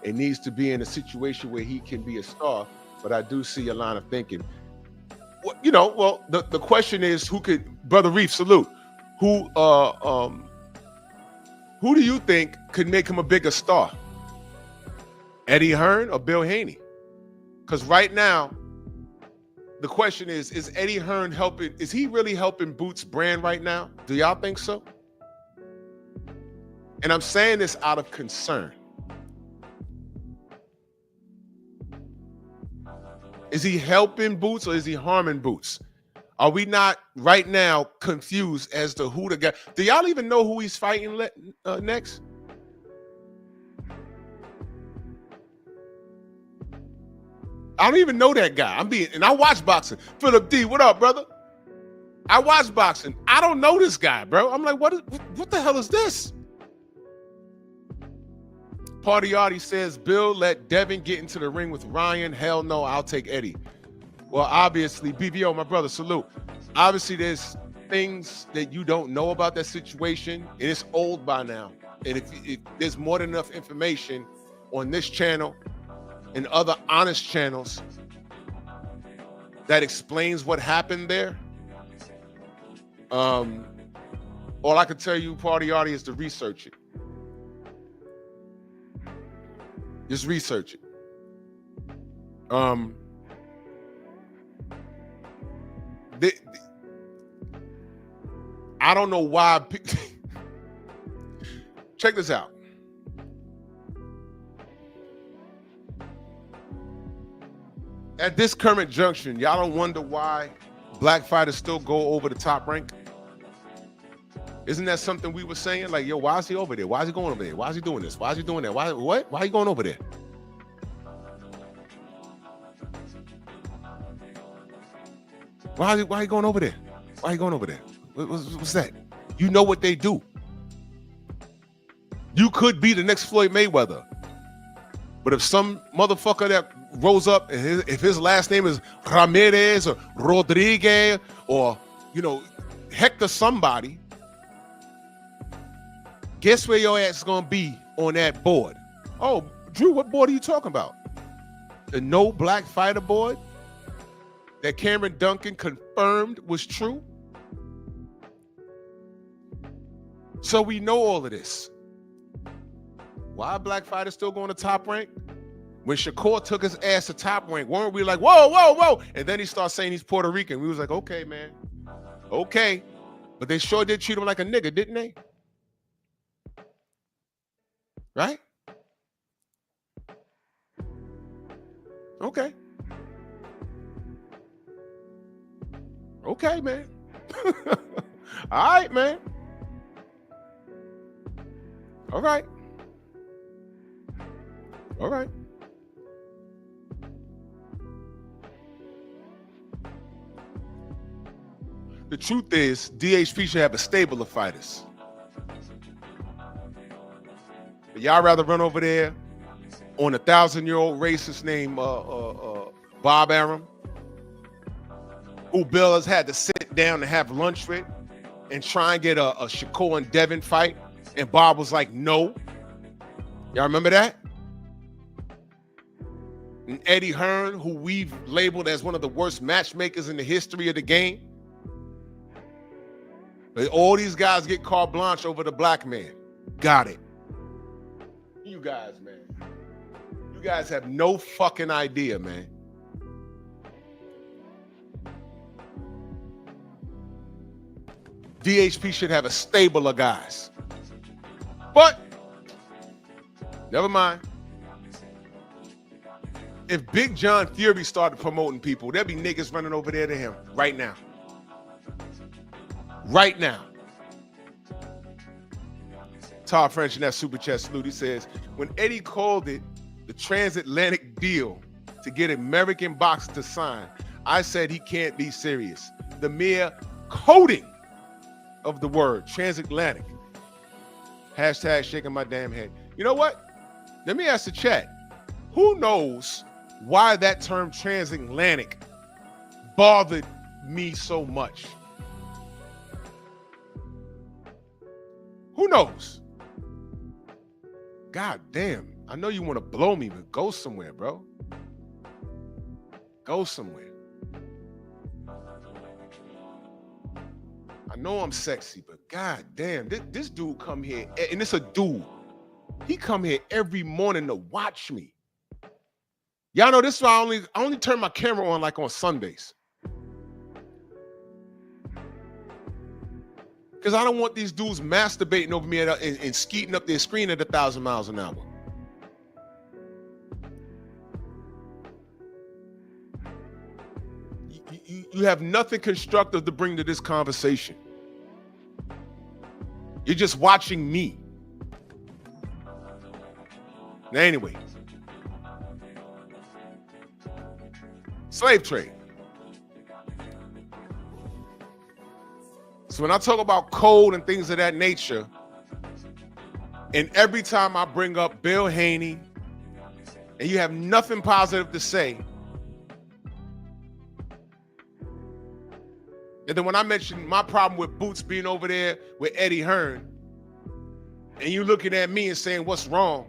and needs to be in a situation where he can be a star. But I do see your line of thinking. Well, you know, well, the question is, who could, Brother Reef, salute. Who do you think could make him a bigger star? Eddie Hearn or Bill Haney? Because right now, the question is Eddie Hearn helping, is he really helping Boots' brand right now? Do y'all think so? And I'm saying this out of concern. Is he helping Boots or is he harming Boots? Are we not right now confused as to who the guy? Do y'all even know who he's fighting next? I don't even know that guy. And I watch boxing. Philip D, what up, brother? I watch boxing. I don't know this guy, bro. I'm like, what the hell is this? Party Artie says, Bill, let Devin get into the ring with Ryan. Hell no, I'll take Eddie. Well, obviously, BBO, my brother, salute. Obviously, there's things that you don't know about that situation, and it's old by now. And if there's more than enough information on this channel and other honest channels that explains what happened there, all I can tell you, Party Artie, is to research it. Just research it. I don't know why. Check this out. At this current junction, y'all don't wonder why black fighters still go over the top rank? Isn't that something we were saying? Like, yo, why is he over there? Why is he going over there? Why is he doing this? Why is he doing that? Why are you going over there? Why are you going over there? Why are you going over there? What's that? You know what they do. You could be the next Floyd Mayweather. But if some motherfucker that rose up, and if his last name is Ramirez or Rodriguez or, you know, Hector somebody, guess where your ass is going to be on that board? Oh, Drew, what board are you talking about? The no black fighter board that Cameron Duncan confirmed was true? So we know all of this. Why black fighters still going to top rank? When Shakur took his ass to top rank, weren't we like, whoa, whoa, whoa? And then he started saying he's Puerto Rican. We was like, okay, man. Okay. But they sure did treat him like a nigga, didn't they? Right? Okay. Okay, man. All right, man. All right. All right. The truth is, DHP should have a stable of fighters. But y'all rather run over there on a 1,000-year-old racist named Bob Arum, who Bill has had to sit down and have lunch with and try and get a Shakur and Devin fight. And Bob was like, no. Y'all remember that? And Eddie Hearn, who we've labeled as one of the worst matchmakers in the history of the game. But all these guys get carte blanche over the black man. Got it. You guys, man. You guys have no fucking idea, man. DHP should have a stable of guys. But, never mind. If Big John Fury started promoting people, there'd be niggas running over there to him right now. Right now. Todd French in that super chat salute, he says, when Eddie called it the transatlantic deal to get American boxers to sign, I said he can't be serious. The mere coding of the word transatlantic. Hashtag shaking my damn head. You know what? Let me ask the chat. Who knows why that term transatlantic bothered me so much? Who knows? God damn. I know you want to blow me, but go somewhere, bro. Go somewhere. I know I'm sexy, but god damn, this dude come here, and it's a dude. He come here every morning to watch me. Y'all know this is why I only turn my camera on like on Sundays. Because I don't want these dudes masturbating over me and skeeting up their screen at 1,000 miles an hour. You have nothing constructive to bring to this conversation. You're just watching me. Now, anyway, slave trade. So when I talk about code and things of that nature, and every time I bring up Bill Haney, and you have nothing positive to say, and then when I mention my problem with Boots being over there with Eddie Hearn, and you looking at me and saying, what's wrong?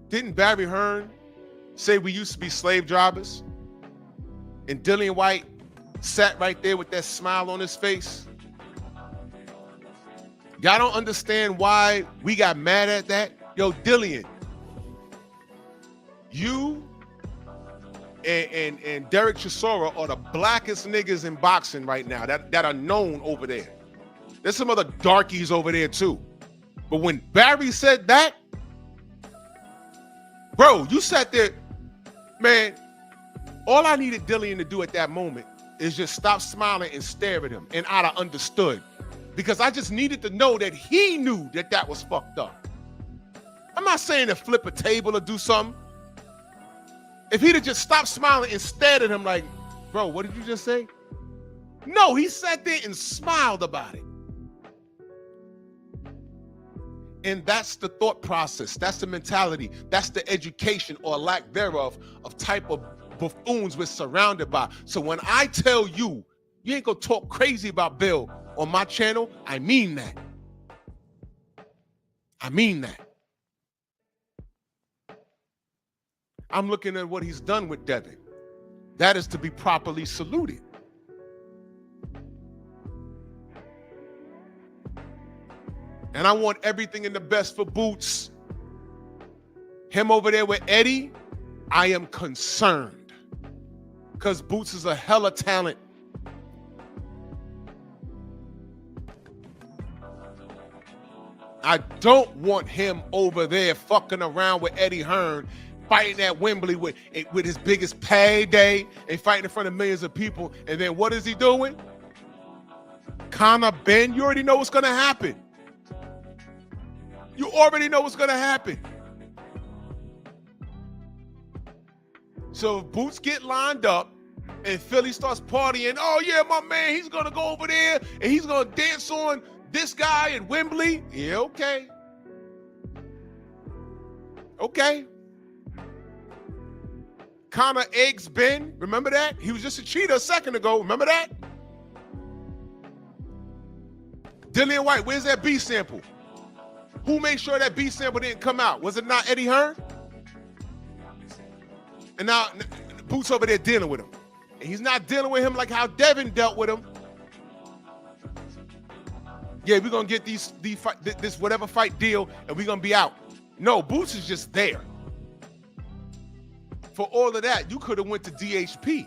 Didn't Barry Hearn say we used to be slave drivers? And Dillian White sat right there with that smile on his face. Y'all don't understand why we got mad at that? Yo, Dillian, you and Derek Chisora are the blackest niggas in boxing right now that are known over there. There's some other darkies over there too. But when Barry said that, bro, you sat there, man, all I needed Dillian to do at that moment is just stop smiling and stare at him, and I'd have understood. Because I just needed to know that he knew that that was fucked up. I'm not saying to flip a table or do something. If he'd have just stopped smiling and stared at him like, bro, what did you just say? No, he sat there and smiled about it. And that's the thought process. That's the mentality. That's the education or lack thereof of type of buffoons we're surrounded by. So when I tell you, you ain't gonna talk crazy about Bill on my channel, I mean that. I mean that. I'm looking at what he's done with Devin. That is to be properly saluted. And I want everything in the best for Boots. Him over there with Eddie, I am concerned. Because Boots is a hella talent. I don't want him over there fucking around with Eddie Hearn, fighting at Wembley with his biggest payday and fighting in front of millions of people. And then what is he doing? Conor Ben, you already know what's going to happen. You already know what's going to happen. So if Boots get lined up and Philly starts partying. Oh yeah, my man, he's gonna go over there and he's gonna dance on this guy in Wembley. Yeah, okay. Okay. Connor eggs Ben. Remember that? He was just a cheater a second ago. Remember that? Dillian White, where's that B sample? Who made sure that B sample didn't come out? Was it not Eddie Hearn? And now Boots over there dealing with him. And he's not dealing with him like how Devin dealt with him. Yeah, we're going to get this whatever fight deal and we're going to be out. No, Boots is just there. For all of that, you could have went to DHP.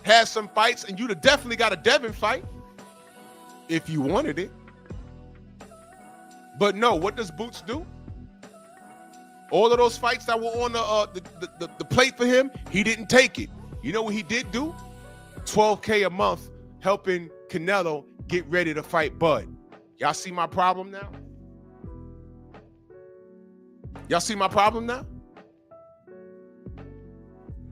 Had some fights, and you'd have definitely got a Devin fight if you wanted it. But no, what does Boots do? All of those fights that were on the plate for him, he didn't take it. You know what he did do? $12K a month helping Canelo get ready to fight Bud. Y'all see my problem now? Y'all see my problem now?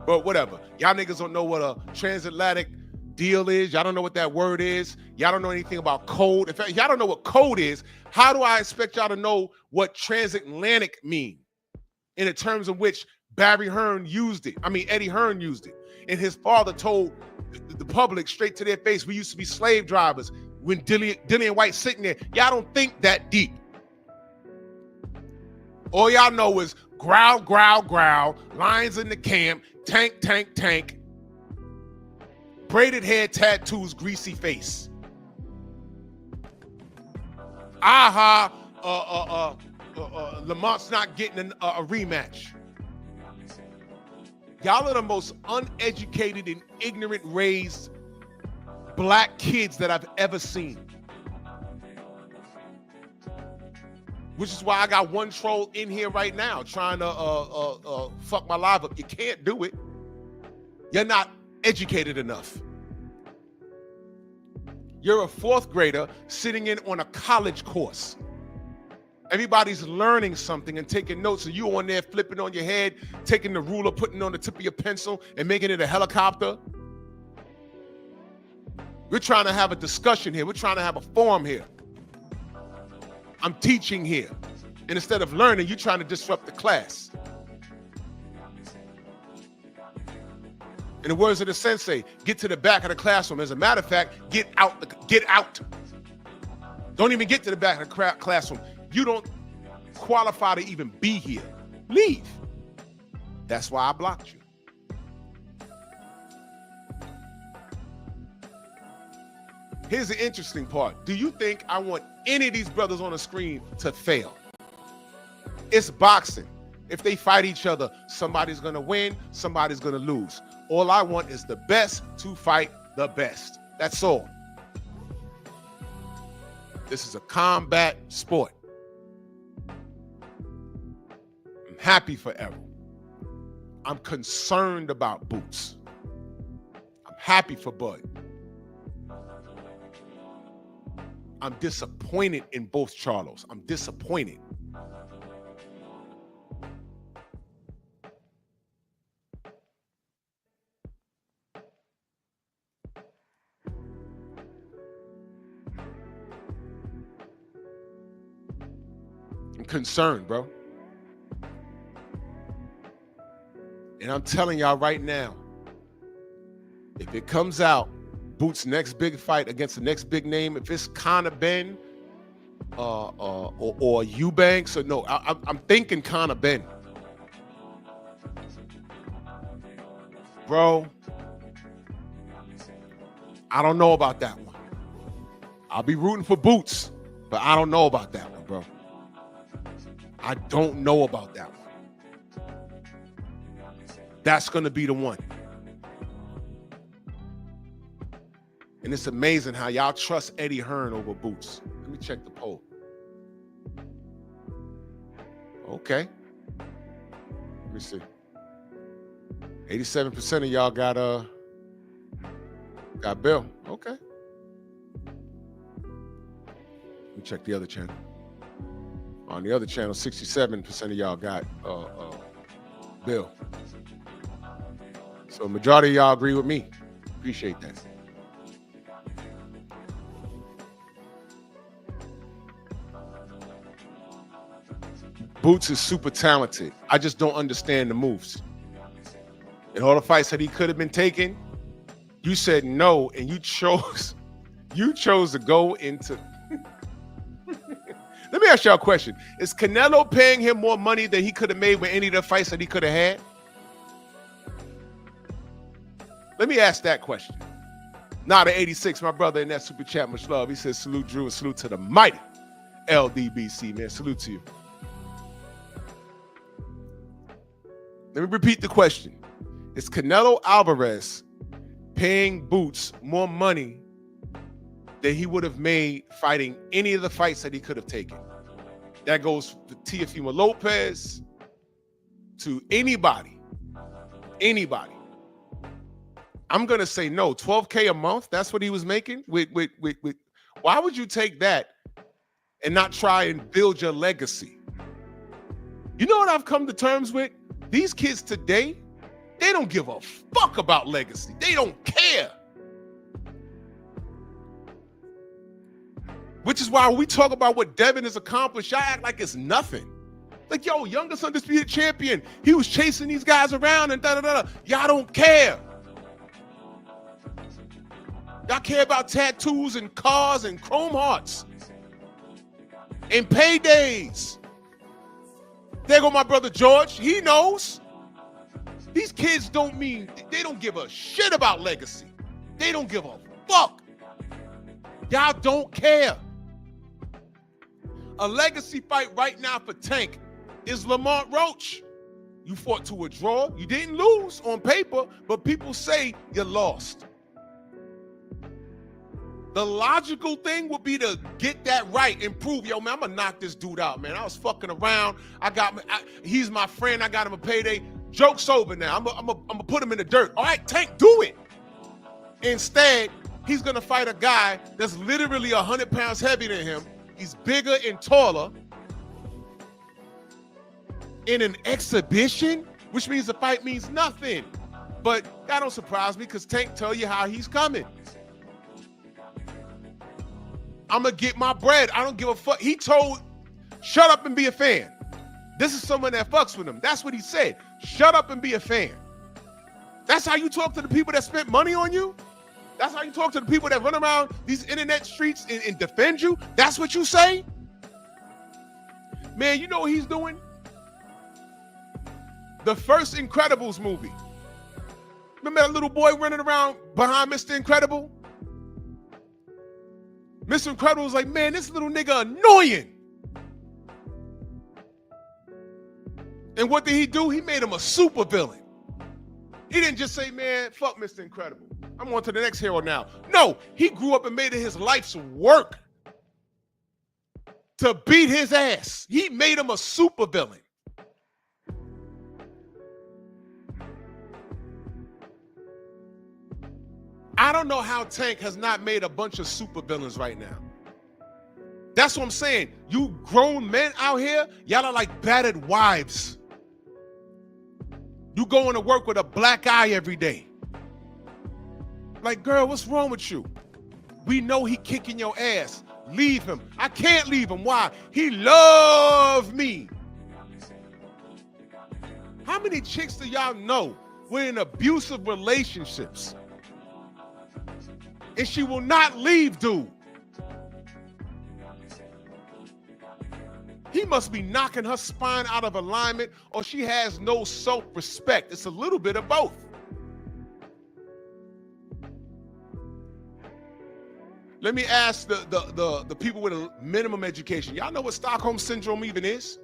But whatever. Y'all niggas don't know what a transatlantic deal is. Y'all don't know what that word is. Y'all don't know anything about code. In fact, y'all don't know what code is. How do I expect y'all to know what transatlantic mean in the terms in which Eddie Hearn used it? And his father told the public straight to their face, we used to be slave drivers. When Dillian White sitting there, y'all don't think that deep. All y'all know is growl, growl, growl, lions in the camp, tank, tank, tank, braided hair, tattoos, greasy face. Lamont's not getting a rematch. Y'all are the most uneducated and ignorant raised black kids that I've ever seen. Which is why I got one troll in here right now trying to fuck my live up. You can't do it. You're not educated enough. You're a fourth grader sitting in on a college course. Everybody's learning something and taking notes, and you on there flipping on your head, taking the ruler, putting it on the tip of your pencil, and making it a helicopter. We're trying to have a discussion here. We're trying to have a forum here. I'm teaching here. And instead of learning, you're trying to disrupt the class. In the words of the sensei, get to the back of the classroom. As a matter of fact, get out. Get out. Don't even get to the back of the classroom. You don't qualify to even be here. Leave. That's why I blocked you. Here's the interesting part. Do you think I want any of these brothers on the screen to fail? It's boxing. If they fight each other, somebody's going to win, somebody's going to lose. All I want is the best to fight the best. That's all. This is a combat sport. I'm happy for Errol. I'm concerned about Boots. I'm happy for Bud. I'm disappointed in both Charlos. I'm disappointed. I'm concerned, bro. And I'm telling y'all right now, if it comes out, Boots' next big fight against the next big name, if it's Conor Ben or Eubanks, or no, I'm thinking Conor Ben. Bro, I don't know about that one. I'll be rooting for Boots, but I don't know about that one, bro. I don't know about that one. That's going to be the one. And it's amazing how y'all trust Eddie Hearn over Boots. Let me check the poll. Okay. Let me see. 87% of y'all got Bill. Okay. Let me check the other channel. On the other channel, 67% of y'all got Bill. So majority of y'all agree with me. Appreciate that. Boots is super talented. I just don't understand the moves. In all the fights that he could have been taking, you said no, and you chose to go into. Let me ask y'all a question. Is Canelo paying him more money than he could have made with any of the fights that he could have had? Let me ask that question. Now the 86, my brother in that super chat, much love. He says, salute Drew and salute to the mighty LDBC, man. Salute to you. Let me repeat the question. Is Canelo Alvarez paying Boots more money than he would have made fighting any of the fights that he could have taken? That goes to Teofimo Lopez, to anybody. Anybody. I'm going to say no. $12K a month, that's what he was making? With why would you take that and not try and build your legacy? You know what I've come to terms with? These kids today, they don't give a fuck about legacy. They don't care. Which is why when we talk about what Devin has accomplished, y'all act like it's nothing. Like, yo, youngest undisputed champion. He was chasing these guys around and da-da-da. Y'all don't care. Y'all care about tattoos and cars and chrome hearts and paydays. There go my brother George. He knows. These kids they don't give a shit about legacy. They don't give a fuck. Y'all don't care. A legacy fight right now for Tank is Lamont Roach. You fought to a draw. You didn't lose on paper, but people say you lost. The logical thing would be to get that right and prove, yo, man, I'm gonna knock this dude out, man. I was fucking around. He's my friend. I got him a payday. Joke's over now. I'm gonna put him in the dirt. All right, Tank, do it. Instead, he's gonna fight a guy that's literally 100 pounds heavier than him. He's bigger and taller. In an exhibition, which means the fight means nothing. But that don't surprise me because Tank tell you how he's coming. I'm going to get my bread. I don't give a fuck. He told, shut up and be a fan. This is someone that fucks with him. That's what he said. Shut up and be a fan. That's how you talk to the people that spent money on you? That's how you talk to the people that run around these internet streets and defend you? That's what you say? Man, you know what he's doing? The first Incredibles movie. Remember that little boy running around behind Mr. Incredible? Mr. Incredible was like, man, this little nigga annoying. And what did he do? He made him a super villain. He didn't just say, man, fuck Mr. Incredible. I'm on to the next hero now. No, he grew up and made it his life's work to beat his ass. He made him a super villain. I don't know how Tank has not made a bunch of super villains right now. That's what I'm saying. You grown men out here, y'all are like battered wives. You going to work with a black eye every day. Like, girl, what's wrong with you? We know he kicking your ass. Leave him. I can't leave him. Why? He loves me. How many chicks do y'all know were in abusive relationships? And she will not leave, dude. He must be knocking her spine out of alignment, or she has no self-respect. It's a little bit of both. Let me ask the people with a minimum education. Y'all know what Stockholm Syndrome even is?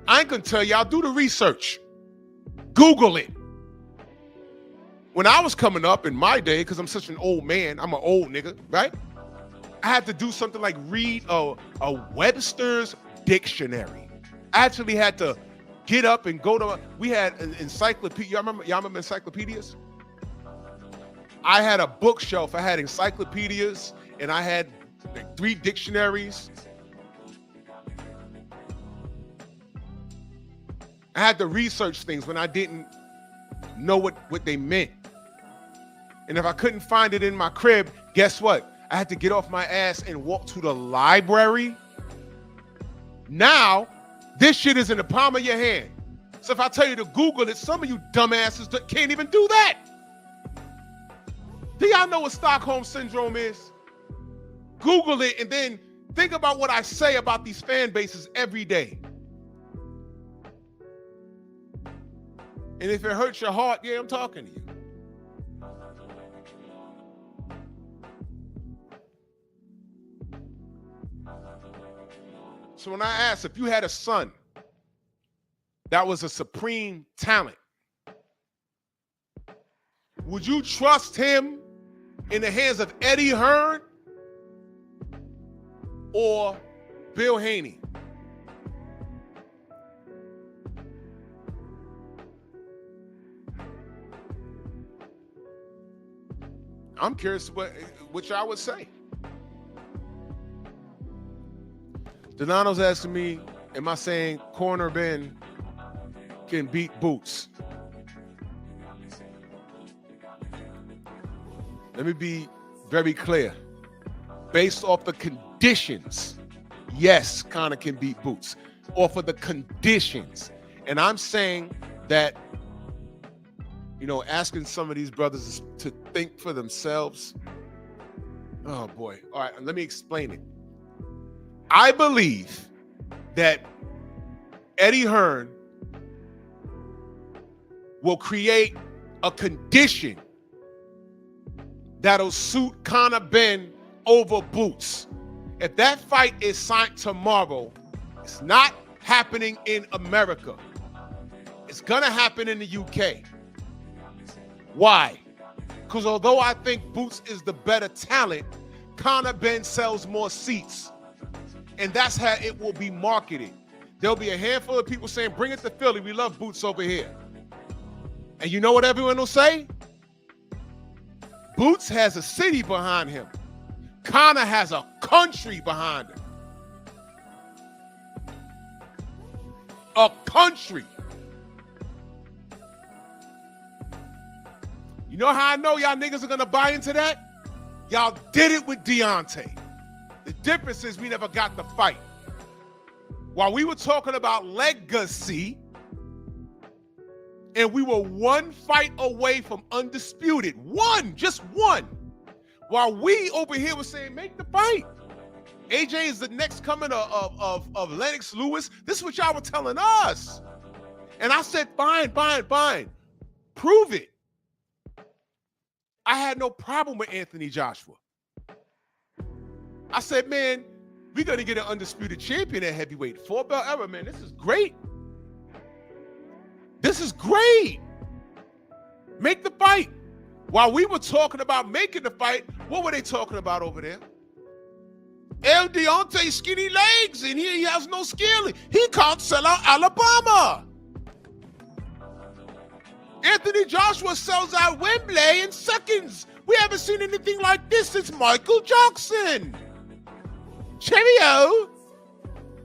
I ain't gonna tell y'all. Do the research. Google it. When I was coming up in my day, because I'm such an old man, I'm an old nigga, right? I had to do something like read a Webster's dictionary. I actually had to get up and go to, we had an encyclopedia. Y'all remember encyclopedias? I had a bookshelf. I had encyclopedias and I had like 3 dictionaries. I had to research things when I didn't know what they meant. And if I couldn't find it in my crib, guess what? I had to get off my ass and walk to the library. Now, this shit is in the palm of your hand. So if I tell you to Google it, some of you dumbasses can't even do that. Do y'all know what Stockholm Syndrome is? Google it and then think about what I say about these fan bases every day. And if it hurts your heart, yeah, I'm talking to you. So when I asked if you had a son that was a supreme talent, would you trust him in the hands of Eddie Hearn or Bill Haney? I'm curious what y'all would say. Donato's asking me, am I saying Corner Ben can beat Boots? Let me be very clear. Based off the conditions, yes, Conor can beat Boots. Off of the conditions. And I'm saying that, asking some of these brothers to think for themselves. Oh boy. All right, let me explain it. I believe that Eddie Hearn will create a condition that'll suit Conor Ben over Boots. If that fight is signed tomorrow, it's not happening in America. It's gonna happen in the UK. Why? Because although I think Boots is the better talent, Conor Ben sells more seats. And that's how it will be marketed. There'll be a handful of people saying, bring it to Philly. We love Boots over here. And you know what everyone will say? Boots has a city behind him. Conor has a country behind him. A country. You know how I know y'all niggas are going to buy into that? Y'all did it with Deontay. The difference is we never got the fight. While we were talking about legacy, and we were one fight away from undisputed. One, just one. While we over here were saying, make the fight. AJ is the next coming of Lennox Lewis. This is what y'all were telling us. And I said, fine. Prove it. I had no problem with Anthony Joshua. I said, man, we're going to get an undisputed champion at heavyweight. 4-belt era, man. This is great. This is great. Make the fight. While we were talking about making the fight, what were they talking about over there? El Deontay skinny legs, and he has no skill. He can't sell out Alabama. Anthony Joshua sells out Wembley in seconds. We haven't seen anything like this since Michael Jackson. Cheerio.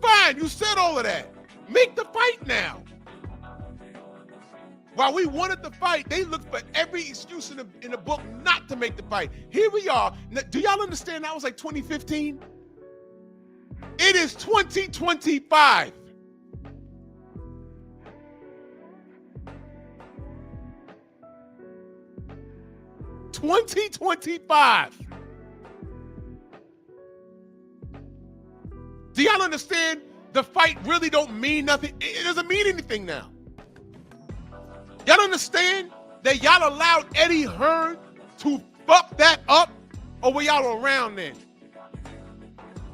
Fine, you said all of that. Make the fight now. While we wanted the fight, they looked for every excuse in the book not to make the fight. Here we are. Now, do y'all understand that was like 2015? It is 2025. Do y'all understand? The fight really don't mean nothing. It doesn't mean anything now. Y'all understand that y'all allowed Eddie Hearn to fuck that up? Or were y'all around then?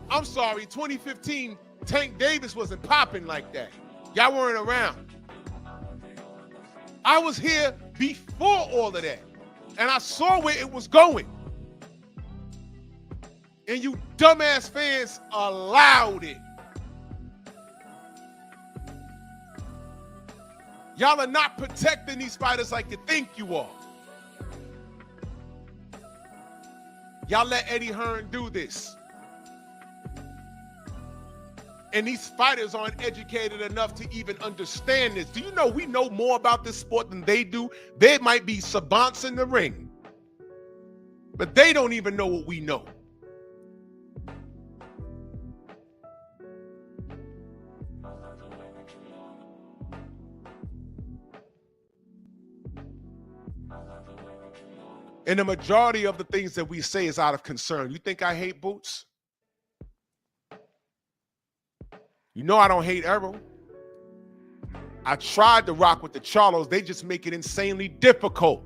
I'm sorry, 2015, Tank Davis wasn't popping like that. Y'all weren't around. I was here before all of that. And I saw where it was going. And you dumbass fans allowed it. Y'all are not protecting these fighters like you think you are. Y'all let Eddie Hearn do this. And these fighters aren't educated enough to even understand this. Do you know we know more about this sport than they do? They might be savants in the ring, but they don't even know what we know. And the majority of the things that we say is out of concern. You think I hate Boots? You know I don't hate Errol. I tried to rock with the Charlos. They just make it insanely difficult.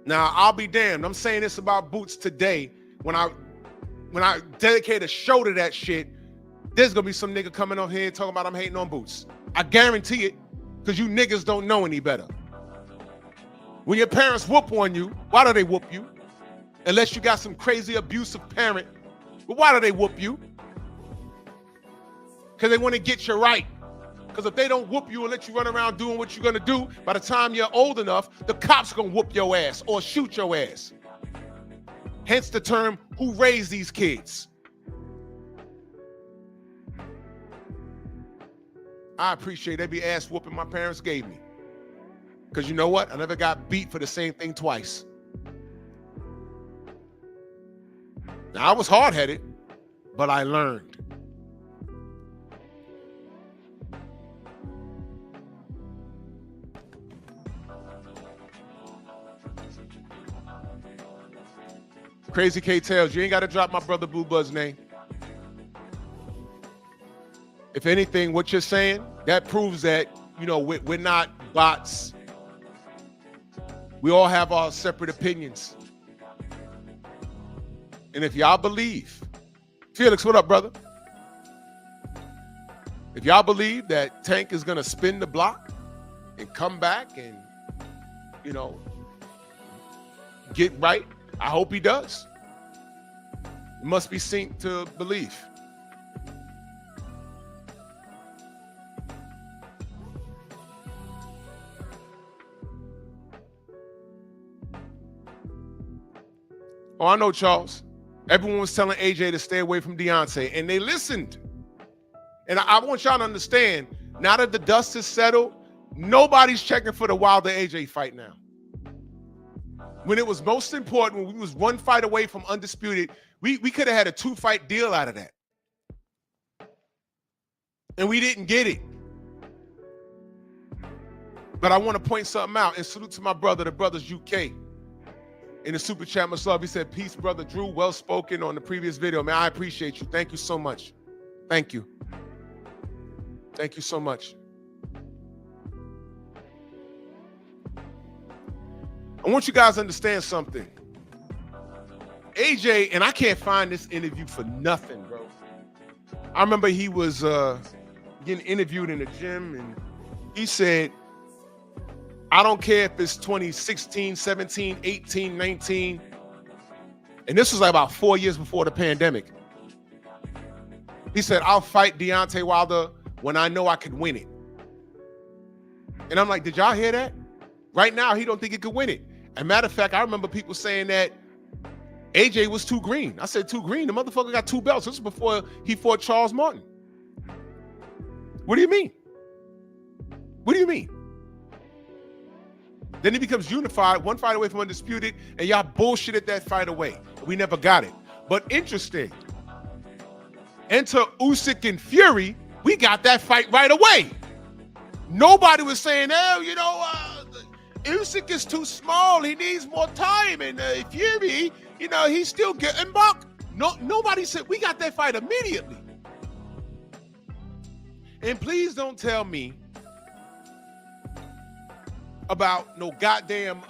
Now, I'll be damned. I'm saying this about Boots today. When I dedicate a show to that shit, there's going to be some nigga coming up here talking about I'm hating on Boots. I guarantee it. Because you niggas don't know any better. When your parents whoop on you, why do they whoop you? Unless you got some crazy abusive parent. But why do they whoop you? Because they want to get you right. Because if they don't whoop you and let you run around doing what you're going to do, by the time you're old enough, the cops going to whoop your ass or shoot your ass. Hence the term, who raised these kids? I appreciate every ass whooping my parents gave me. Because you know what? I never got beat for the same thing twice. Now, I was hard-headed, but I learned. Crazy K tells you ain't got to drop my brother Boo Bud's name. If anything, what you're saying, that proves that, you know, we're not bots. We all have our separate opinions. And if y'all believe, Felix, what up, brother? If y'all believe that Tank is going to spin the block and come back and, you know, get right, I hope he does. It must be synced to belief. Oh, I know, Charles. Everyone was telling AJ to stay away from Deontay, and they listened. And I want y'all to understand, now that the dust is settled, nobody's checking for the Wilder AJ fight now. When it was most important, when we was one fight away from undisputed, we could have had a 2-fight deal out of that. And we didn't get it. But I want to point something out, and salute to my brother, the Brothers UK. In the super chat, much love. He said, peace, brother Drew. Well spoken on the previous video. Man, I appreciate you. Thank you so much. Thank you. Thank you so much. I want you guys to understand something. AJ, and I can't find this interview for nothing, bro. I remember he was getting interviewed in the gym, and he said, I don't care if it's 2016, 17, 18, 19. And this was like about 4 years before the pandemic. He said, I'll fight Deontay Wilder when I know I could win it. And I'm like, did y'all hear that? Right now, he don't think he could win it. As a matter of fact, I remember people saying that AJ was too green. I said, too green? The motherfucker got 2 belts. This was before he fought Charles Martin. What do you mean? What do you mean? Then he becomes unified, 1 fight away from undisputed, and y'all bullshitted that fight away. We never got it. But interesting. Enter Usyk and Fury. We got that fight right away. Nobody was saying, oh, you know, Usyk is too small. He needs more time. And Fury, you know, he's still getting buck. Nobody said, we got that fight immediately. And please don't tell me about no goddamn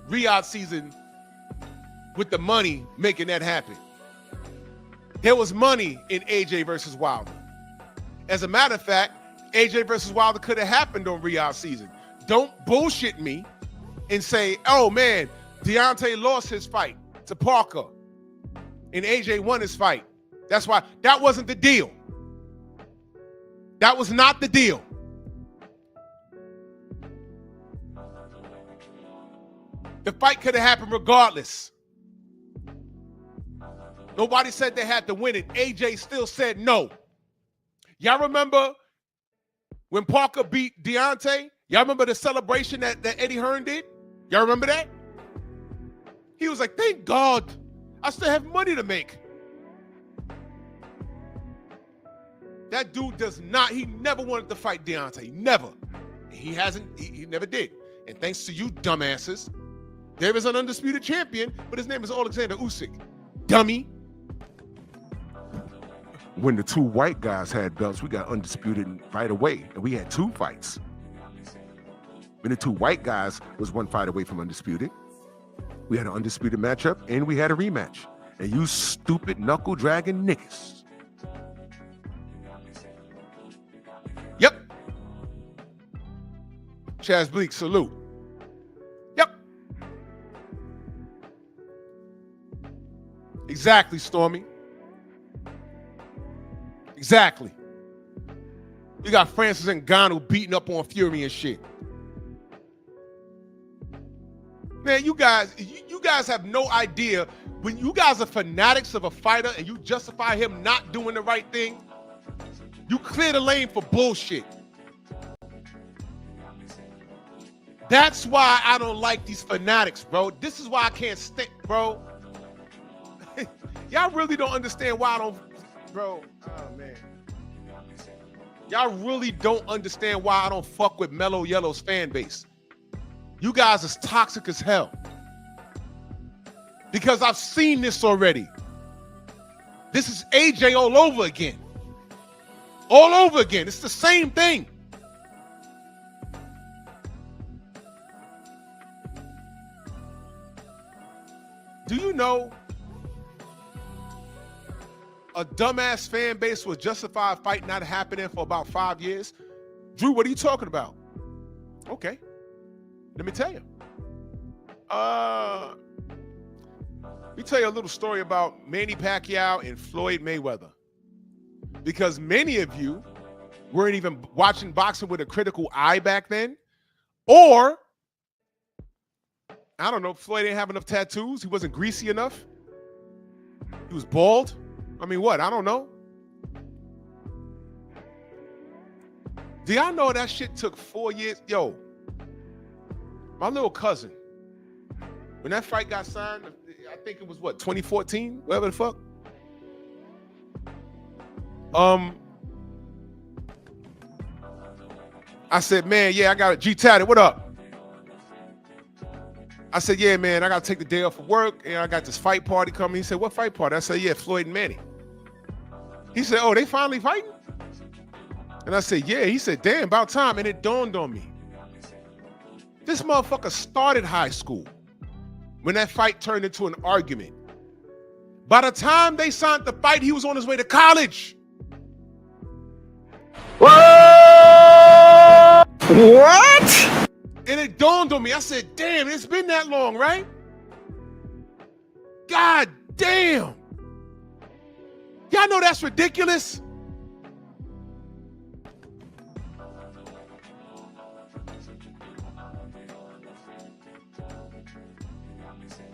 Riyadh season with the money making that happen. There was money in AJ versus Wilder. As a matter of fact, AJ versus Wilder could have happened on Riyadh season. Don't bullshit me and say, oh man, Deontay lost his fight to Parker and AJ won his fight. That's why that wasn't the deal. That was not the deal. The fight could have happened regardless. Nobody said they had to win it. AJ still said no. Y'all remember when Parker beat Deontay? Y'all remember the celebration that Eddie Hearn did? Y'all remember that? He was like, thank God, I still have money to make. That dude he never wanted to fight Deontay. Never. He never did. And thanks to you dumbasses, there is an undisputed champion, but his name is Alexander Usyk. Dummy. When the two white guys had belts, we got undisputed right away, and we had 2 fights. When the 2 white guys was 1 fight away from undisputed, we had an undisputed matchup, and we had a rematch. And you stupid knuckle-dragging niggas. Yep. Chaz Bleak, salute. Yep. Exactly, Stormy. Exactly. You got Francis Ngannou beating up on Fury and shit. Man, you guys have no idea. When you guys are fanatics of a fighter and you justify him not doing the right thing, you clear the lane for bullshit. That's why I don't like these fanatics, bro. This is why I can't stick, bro. Y'all really don't understand why I don't, bro. Oh, man. Y'all really don't understand why I don't fuck with Mellow Yellow's fan base. You guys is toxic as hell. Because I've seen this already. This is AJ all over again. All over again. It's the same thing. Do you know a dumbass fan base will justify a fight not happening for about 5 years? Drew, what are you talking about? Okay. Let me tell you. Let me tell you a little story about Manny Pacquiao and Floyd Mayweather. Because many of you weren't even watching boxing with a critical eye back then. Or, I don't know, Floyd didn't have enough tattoos. He wasn't greasy enough. He was bald. I mean, what? I don't know. Do y'all know that shit took 4 years? Yo, my little cousin, when that fight got signed, I think it was what, 2014? Whatever the fuck. I said, man, yeah, I got it. G Tatted, what up? I said, yeah, man, I got to take the day off of work, and I got this fight party coming. He said, what fight party? I said, yeah, Floyd and Manny. He said, oh, they finally fighting? And I said, yeah. He said, damn, about time. And it dawned on me. This motherfucker started high school when that fight turned into an argument. By the time they signed the fight, he was on his way to college. What? And it dawned on me. I said, damn, it's been that long, right? God damn. Y'all know that's ridiculous?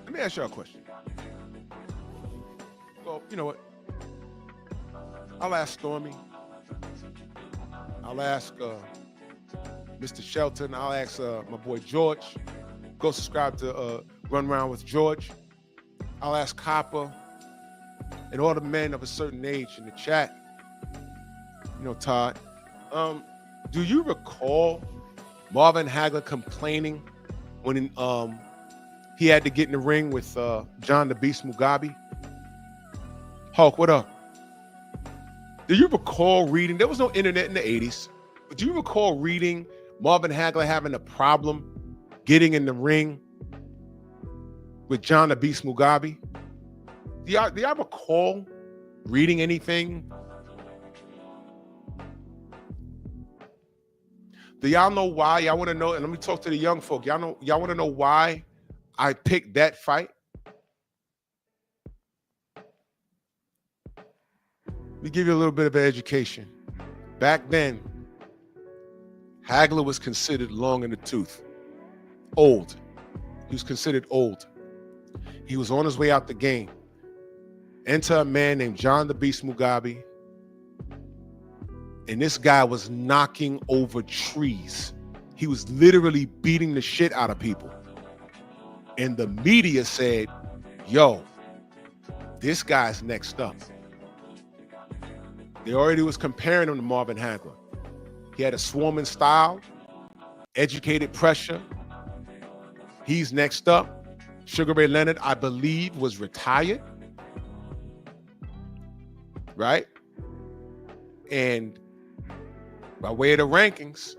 Let me ask y'all a question. Well, you know what? I'll ask Stormy. I'll ask Mr. Shelton. I'll ask my boy George. Go subscribe to Run Round with George. I'll ask Copper and all the men of a certain age in the chat. You know, Todd. Do you recall Marvin Hagler complaining when he had to get in the ring with John the Beast Mugabe? Hulk, what up? Do you recall reading, there was no internet in the 80s, but do you recall reading Marvin Hagler having a problem getting in the ring with John the Beast Mugabe? Do y'all recall reading anything? Do y'all know why? Y'all want to know, and let me talk to the young folk. Y'all want to know why I picked that fight? Let me give you a little bit of an education. Back then, Hagler was considered long in the tooth. Old. He was considered old. He was on his way out the game. Enter a man named John the Beast Mugabe. And this guy was knocking over trees. He was literally beating the shit out of people. And the media said, yo, this guy's next up. They already was comparing him to Marvin Hagler. He had a swarming style, educated pressure. He's next up. Sugar Ray Leonard, I believe, was retired. Right? And by way of the rankings,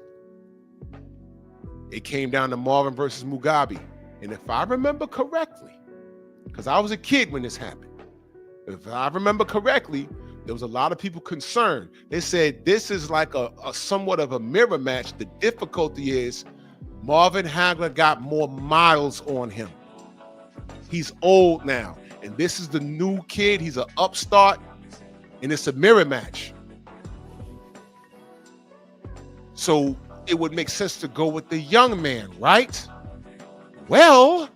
it came down to Marvin versus Mugabe. And if I remember correctly, because I was a kid when this happened, if I remember correctly, there was a lot of people concerned. They said this is like a somewhat of a mirror match. The difficulty is Marvin Hagler got more miles on him. He's old now. And this is the new kid. He's an upstart. And it's a mirror match. So it would make sense to go with the young man, right? Well,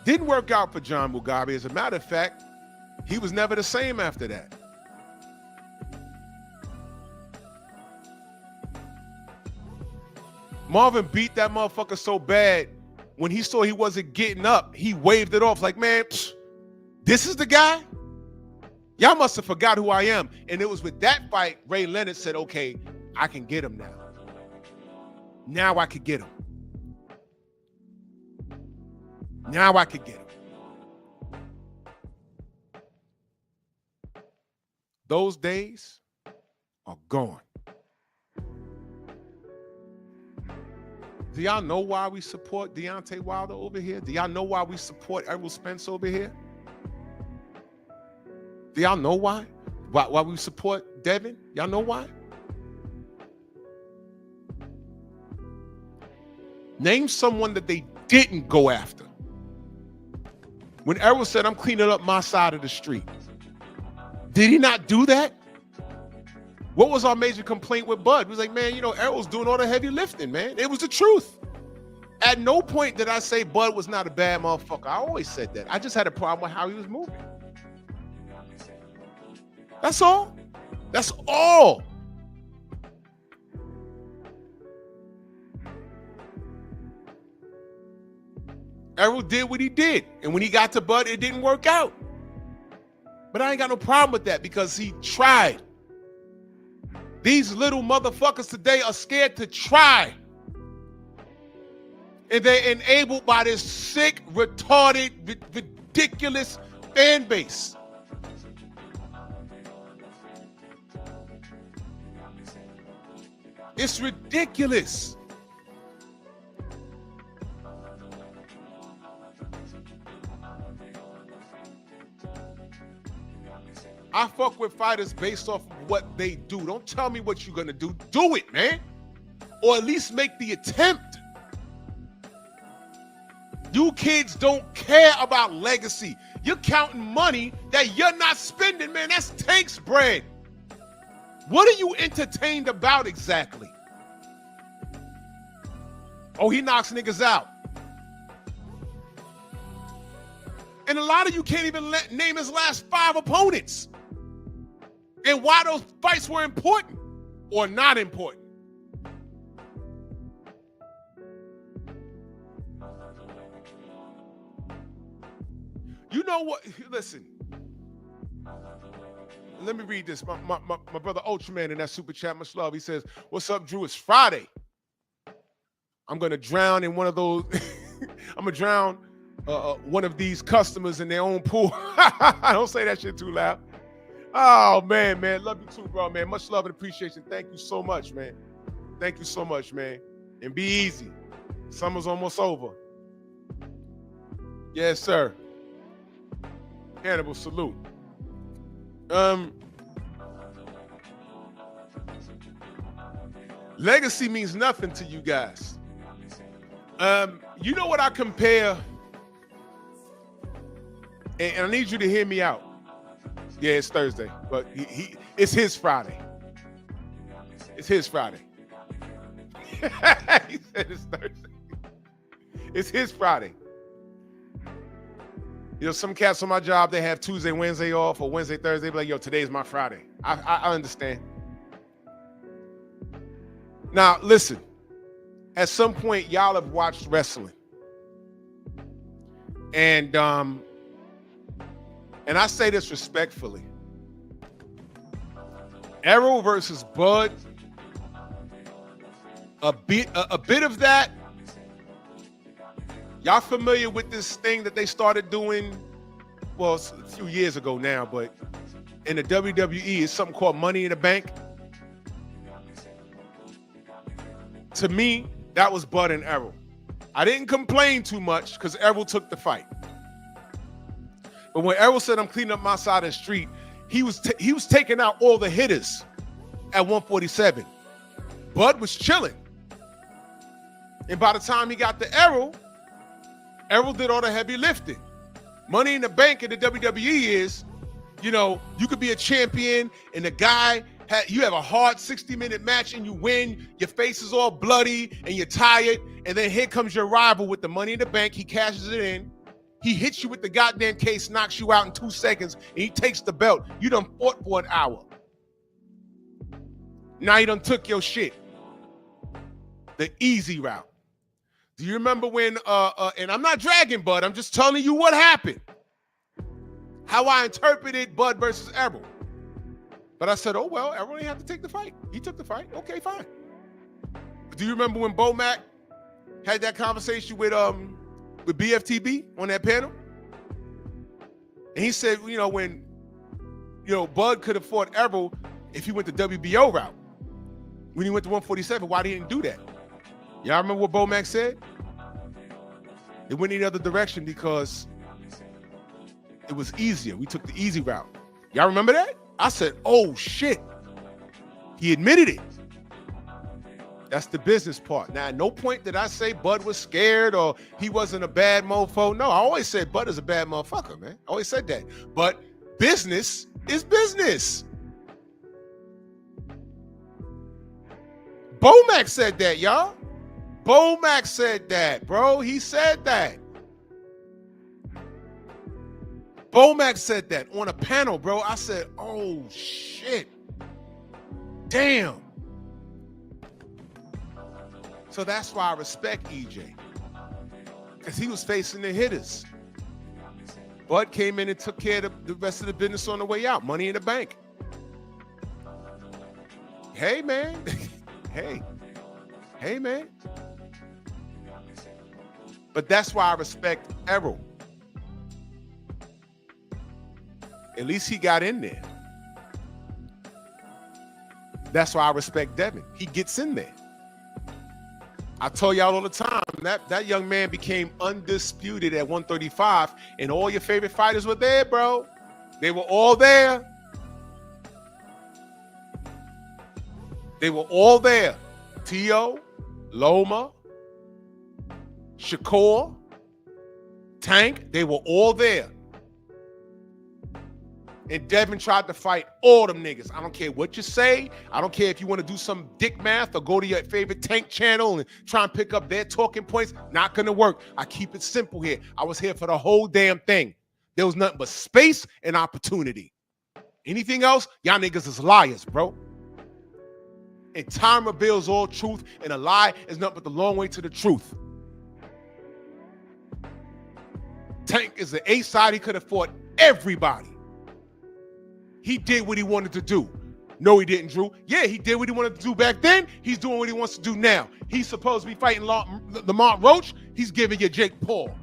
didn't work out for John Mugabe. As a matter of fact, he was never the same after that. Marvin beat that motherfucker so bad, when he saw he wasn't getting up, he waved it off like, man, this is the guy? Y'all must have forgot who I am. And it was with that fight, Ray Leonard said, okay, I can get him now. Now I could get him. Now I could get him. Those days are gone. Do y'all know why we support Deontay Wilder over here? Do y'all know why we support Errol Spence over here? Do y'all know why? Why we support Devin? Y'all know why? Name someone that they didn't go after. When Errol said, I'm cleaning up my side of the street, did he not do that? What was our major complaint with Bud? He was like, man, you know, Errol's doing all the heavy lifting, man. It was the truth. At no point did I say Bud was not a bad motherfucker. I always said that. I just had a problem with how he was moving. That's all. That's all. Errol did what he did. And when he got to Bud, it didn't work out. But I ain't got no problem with that because he tried. These little motherfuckers today are scared to try. And they're enabled by this sick, retarded, ridiculous fan base. It's ridiculous. I fuck with fighters based off of what they do. Don't tell me what you're gonna do. Do it, man. Or at least make the attempt. You kids don't care about legacy. You're counting money that you're not spending, man. That's Tank's bread. What are you entertained about exactly? Oh, he knocks niggas out. And a lot of you can't even name his last 5 opponents. And why those fights were important or not important. You know what? Listen. Let me read this. My brother Ultraman in that super chat, much love. He says, what's up, Drew? It's Friday. I'm going to drown in one of those. I'm going to drown one of these customers in their own pool. I don't say that shit too loud. Oh, man. Love you too, bro, man. Much love and appreciation. Thank you so much, man. Thank you so much, man. And be easy. Summer's almost over. Yes, sir. Hannibal, salute. Legacy means nothing to you guys. You know what I compare and I need you to hear me out. Yeah, it's Thursday, but it's his Friday. It's his Friday. He said it's Thursday. It's his Friday. You know, some cats on my job, they have Tuesday, Wednesday off, or Wednesday, Thursday. Be like, yo, today's my Friday. I understand. Now, listen. At some point, y'all have watched wrestling. And I say this respectfully. Errol versus Bud, a bit of that. Y'all familiar with this thing that they started doing? Well, it's a few years ago now, but in the WWE, it's something called Money in the Bank. To me, that was Bud and Errol. I didn't complain too much because Errol took the fight. But when Errol said, I'm cleaning up my side of the street, he was taking out all the hitters at 147. Bud was chilling. And by the time he got to Errol did all the heavy lifting. Money in the Bank in the WWE is, you know, you could be a champion and the guy, you have a hard 60-minute match and you win, your face is all bloody and you're tired, and then here comes your rival with the Money in the Bank, he cashes it in, he hits you with the goddamn case, knocks you out in 2 seconds, and he takes the belt. You done fought for an hour. Now you done took your shit. The easy route. Do you remember when, and I'm not dragging Bud, I'm just telling you what happened. How I interpreted Bud versus Errol. But I said, oh, well, Errol didn't have to take the fight. He took the fight. Okay, fine. Do you remember when Bo Mack had that conversation with BFTB on that panel? And he said, you know, when, you know, Bud could have fought Errol if he went the WBO route. When he went to 147, why didn't he do that? Y'all remember what Bo Mack said? It went in the other direction because it was easier. We took the easy route. Y'all remember that? I said, oh, shit. He admitted it. That's the business part. Now, at no point did I say Bud was scared or he wasn't a bad mofo. No, I always said Bud is a bad motherfucker, man. I always said that. But business is business. Bo Mack said that, y'all. Bo Mack said that, bro. He said that. Bo Mack said that on a panel, bro. I said, oh, shit. Damn. So that's why I respect EJ. Because he was facing the hitters. Bud came in and took care of the rest of the business on the way out. Money in the Bank. Hey, man. Hey, man. But that's why I respect Errol. At least he got in there. That's why I respect Devin. He gets in there. I tell y'all all the time, that young man became undisputed at 135, and all your favorite fighters were there, bro. They were all there. They were all there. Tio, Loma, Shakur, Tank, they were all there. And Devin tried to fight all them niggas. I don't care what you say. I don't care if you want to do some dick math or go to your favorite Tank channel and try and pick up their talking points. Not going to work. I keep it simple here. I was here for the whole damn thing. There was nothing but space and opportunity. Anything else, y'all niggas is liars, bro. And time reveals all truth, and a lie is nothing but the long way to the truth. Tank is the A side. He could have fought everybody. He did what he wanted to do. No, he didn't, Drew. Yeah, he did what he wanted to do back then. He's doing what he wants to do now. He's supposed to be fighting Lamont Roach. He's giving you Jake Paul.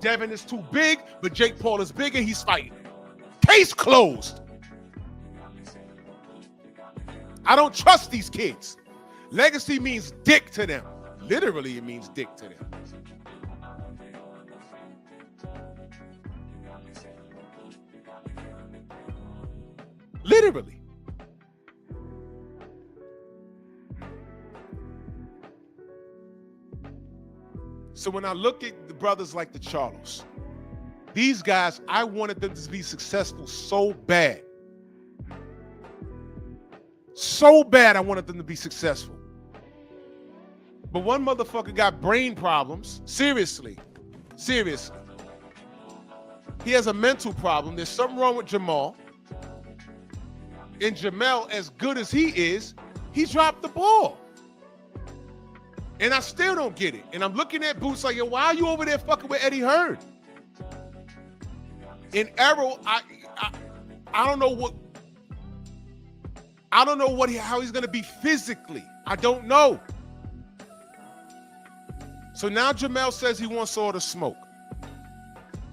Devin is too big, but Jake Paul is bigger. He's fighting. Case closed. I don't trust these kids. Legacy means dick to them. Literally, it means dick to them. Literally. So when I look at the brothers like the Charlos, These guys, I wanted them to be successful so bad. So bad I wanted them to be successful. But one motherfucker got brain problems. Seriously. Seriously. He has a mental problem. There's something wrong with Jermell. And Jermell, as good as he is, he dropped the ball. And I still don't get it. And I'm looking at Boots like, yo, why are you over there fucking with Eddie Hearn? In Errol, I don't know how he's gonna be physically. I don't know. So now Jermell says he wants all the smoke.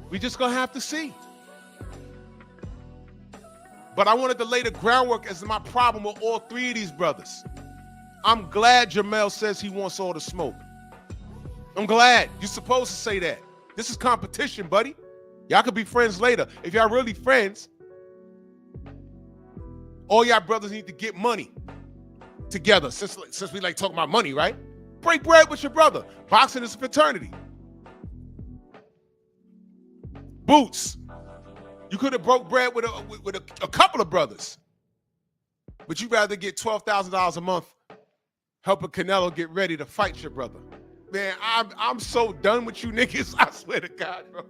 We just gonna have to see. But I wanted to lay the groundwork as my problem with all three of these brothers. I'm glad Jermell says he wants all the smoke. I'm glad. You're supposed to say that. This is competition, buddy. Y'all could be friends later. If y'all really friends, all y'all brothers need to get money together. Since we like talking about money, right? Break bread with your brother. Boxing is a fraternity. Boots. You could have broke bread with a couple of brothers. But you'd rather get $12,000 a month helping Canelo get ready to fight your brother. Man, I'm so done with you niggas. I swear to God, bro.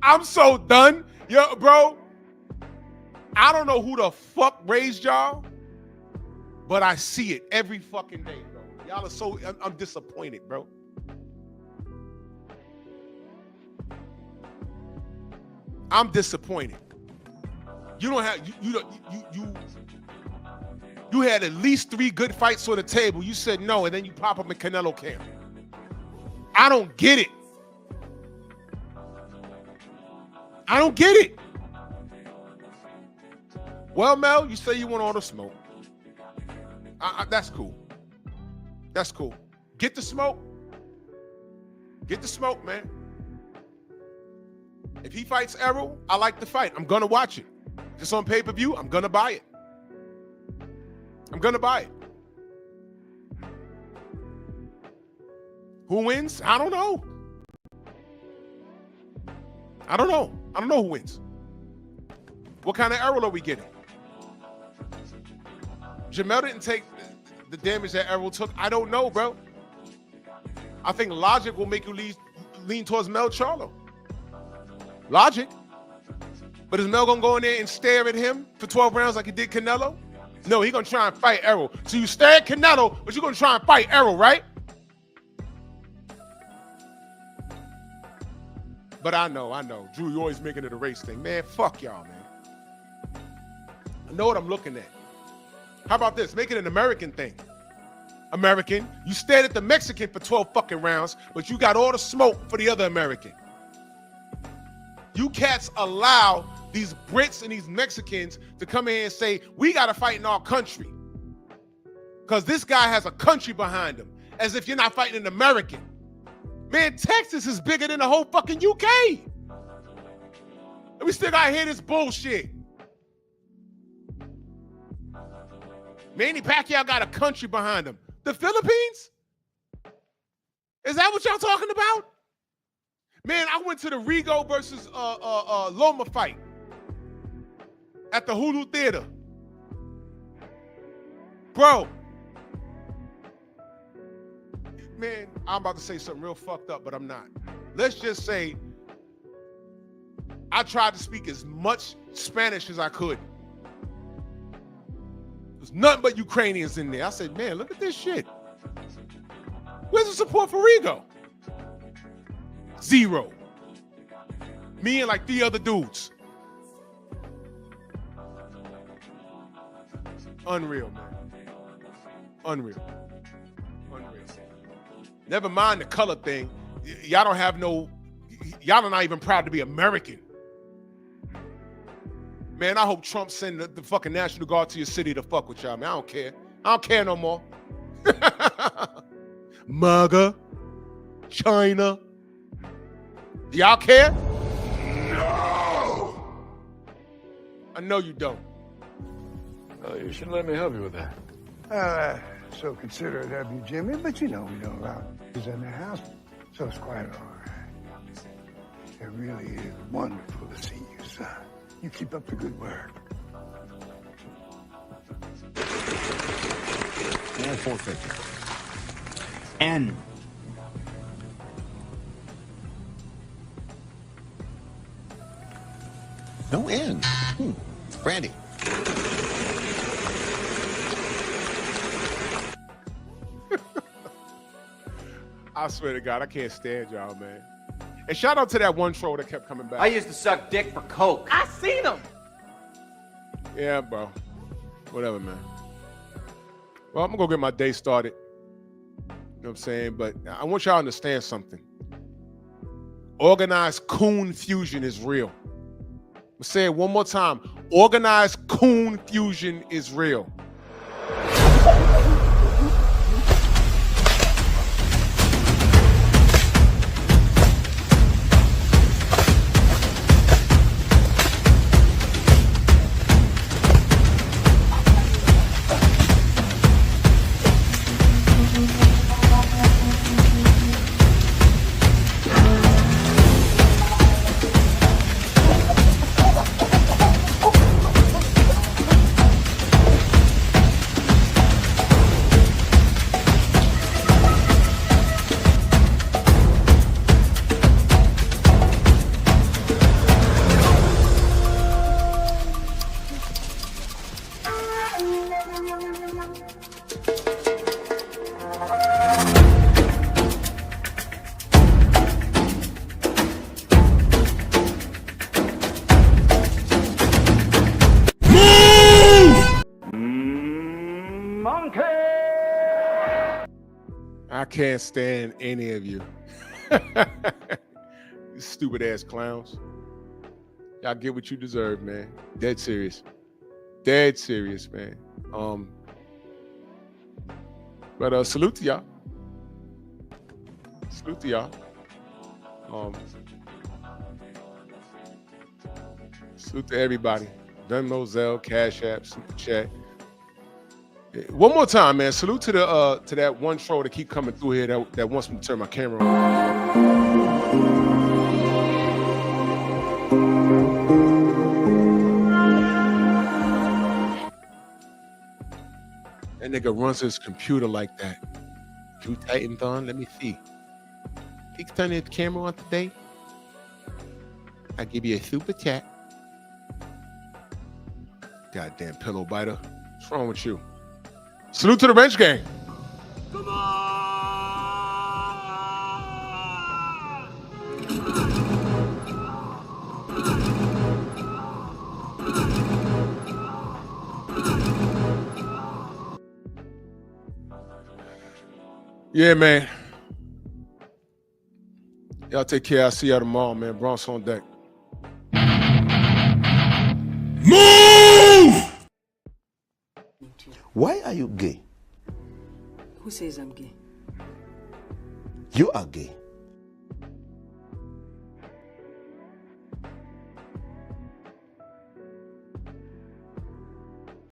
I'm so done. Yo, bro. I don't know who the fuck raised y'all, but I see it every fucking day, bro. Y'all are so, I'm disappointed, bro. I'm disappointed. You don't have, you had at least 3 good fights on the table. You said no, and then you pop up in Canelo camp. I don't get it. I don't get it. Well, Mel, you say you want all the smoke. That's cool. That's cool. Get the smoke. Get the smoke, man. If he fights Errol, I like the fight. I'm going to watch it. If it's on pay-per-view, I'm going to buy it. I'm going to buy it. Who wins? I don't know. I don't know. I don't know who wins. What kind of Errol are we getting? Jermell didn't take the damage that Errol took. I don't know, bro. I think logic will make you lean towards Jermell Charlo. Logic. But is Mel gonna go in there and stare at him for 12 rounds like he did Canelo? No, he gonna try and fight Errol. So you stare at Canelo, but you're gonna try and fight Errol, right? But I know. Drew, you always making it a race thing. Man, fuck y'all, man. I know what I'm looking at. How about this? Make it an American thing. American, you stared at the Mexican for 12 fucking rounds, but you got all the smoke for the other American. You cats allow these Brits and these Mexicans to come in and say, we got to fight in our country. Because this guy has a country behind him, as if you're not fighting an American. Man, Texas is bigger than the whole fucking UK. And we still got to hear this bullshit. Manny Pacquiao got a country behind him. The Philippines? Is that what y'all talking about? Man, I went to the Rigo versus Loma fight at the Hulu Theater. Bro. Man, I'm about to say something real fucked up, but I'm not. Let's just say I tried to speak as much Spanish as I could. There's nothing but Ukrainians in there. I said, man, look at this shit. Where's the support for Rigo? Zero. Me and like 3 other dudes. Unreal, man. Unreal. Never mind the color thing. Y'all don't have no, y'all are not even proud to be American. Man, I hope Trump send the fucking National Guard to your city to fuck with y'all, man. I don't care. I don't care no more. MAGA, China. Do y'all care? No. I know you don't. Oh, you should let me help you with that. So considerate of you, Jimmy, but you know we don't allow kids in the house, so it's quite all right. It really is wonderful to see you, son. You keep up the good work. And 450. And no end. Brandy. I swear to God, I can't stand y'all, man. And shout out to that one troll that kept coming back. I used to suck dick for coke. I seen him. Yeah, bro. Whatever, man. Well, I'm gonna go get my day started. You know what I'm saying? But I want y'all to understand something. Organized coon fusion is real. I'm gonna say it one more time. Organized coon fusion is real. I can't stand any of you. You stupid ass clowns. Y'all get what you deserve, man. Dead serious. Dead serious, man. But salute to y'all. Salute to y'all. Salute to everybody. Venmo, Zelle, Cash App, Super Chat. One more time, man. Salute to the to that one troll that keep coming through here that wants me to turn my camera on. That nigga runs his computer like that. Drew Titan Thon, let me see. Keep turning the camera on today. I give you a super chat. Goddamn pillow biter. What's wrong with you? Salute to the Wrench Gang. Come on! Yeah, man. Y'all take care. I'll see y'all tomorrow, man. Bronx on deck. Move! Why are you gay? Who says I'm gay? You are gay.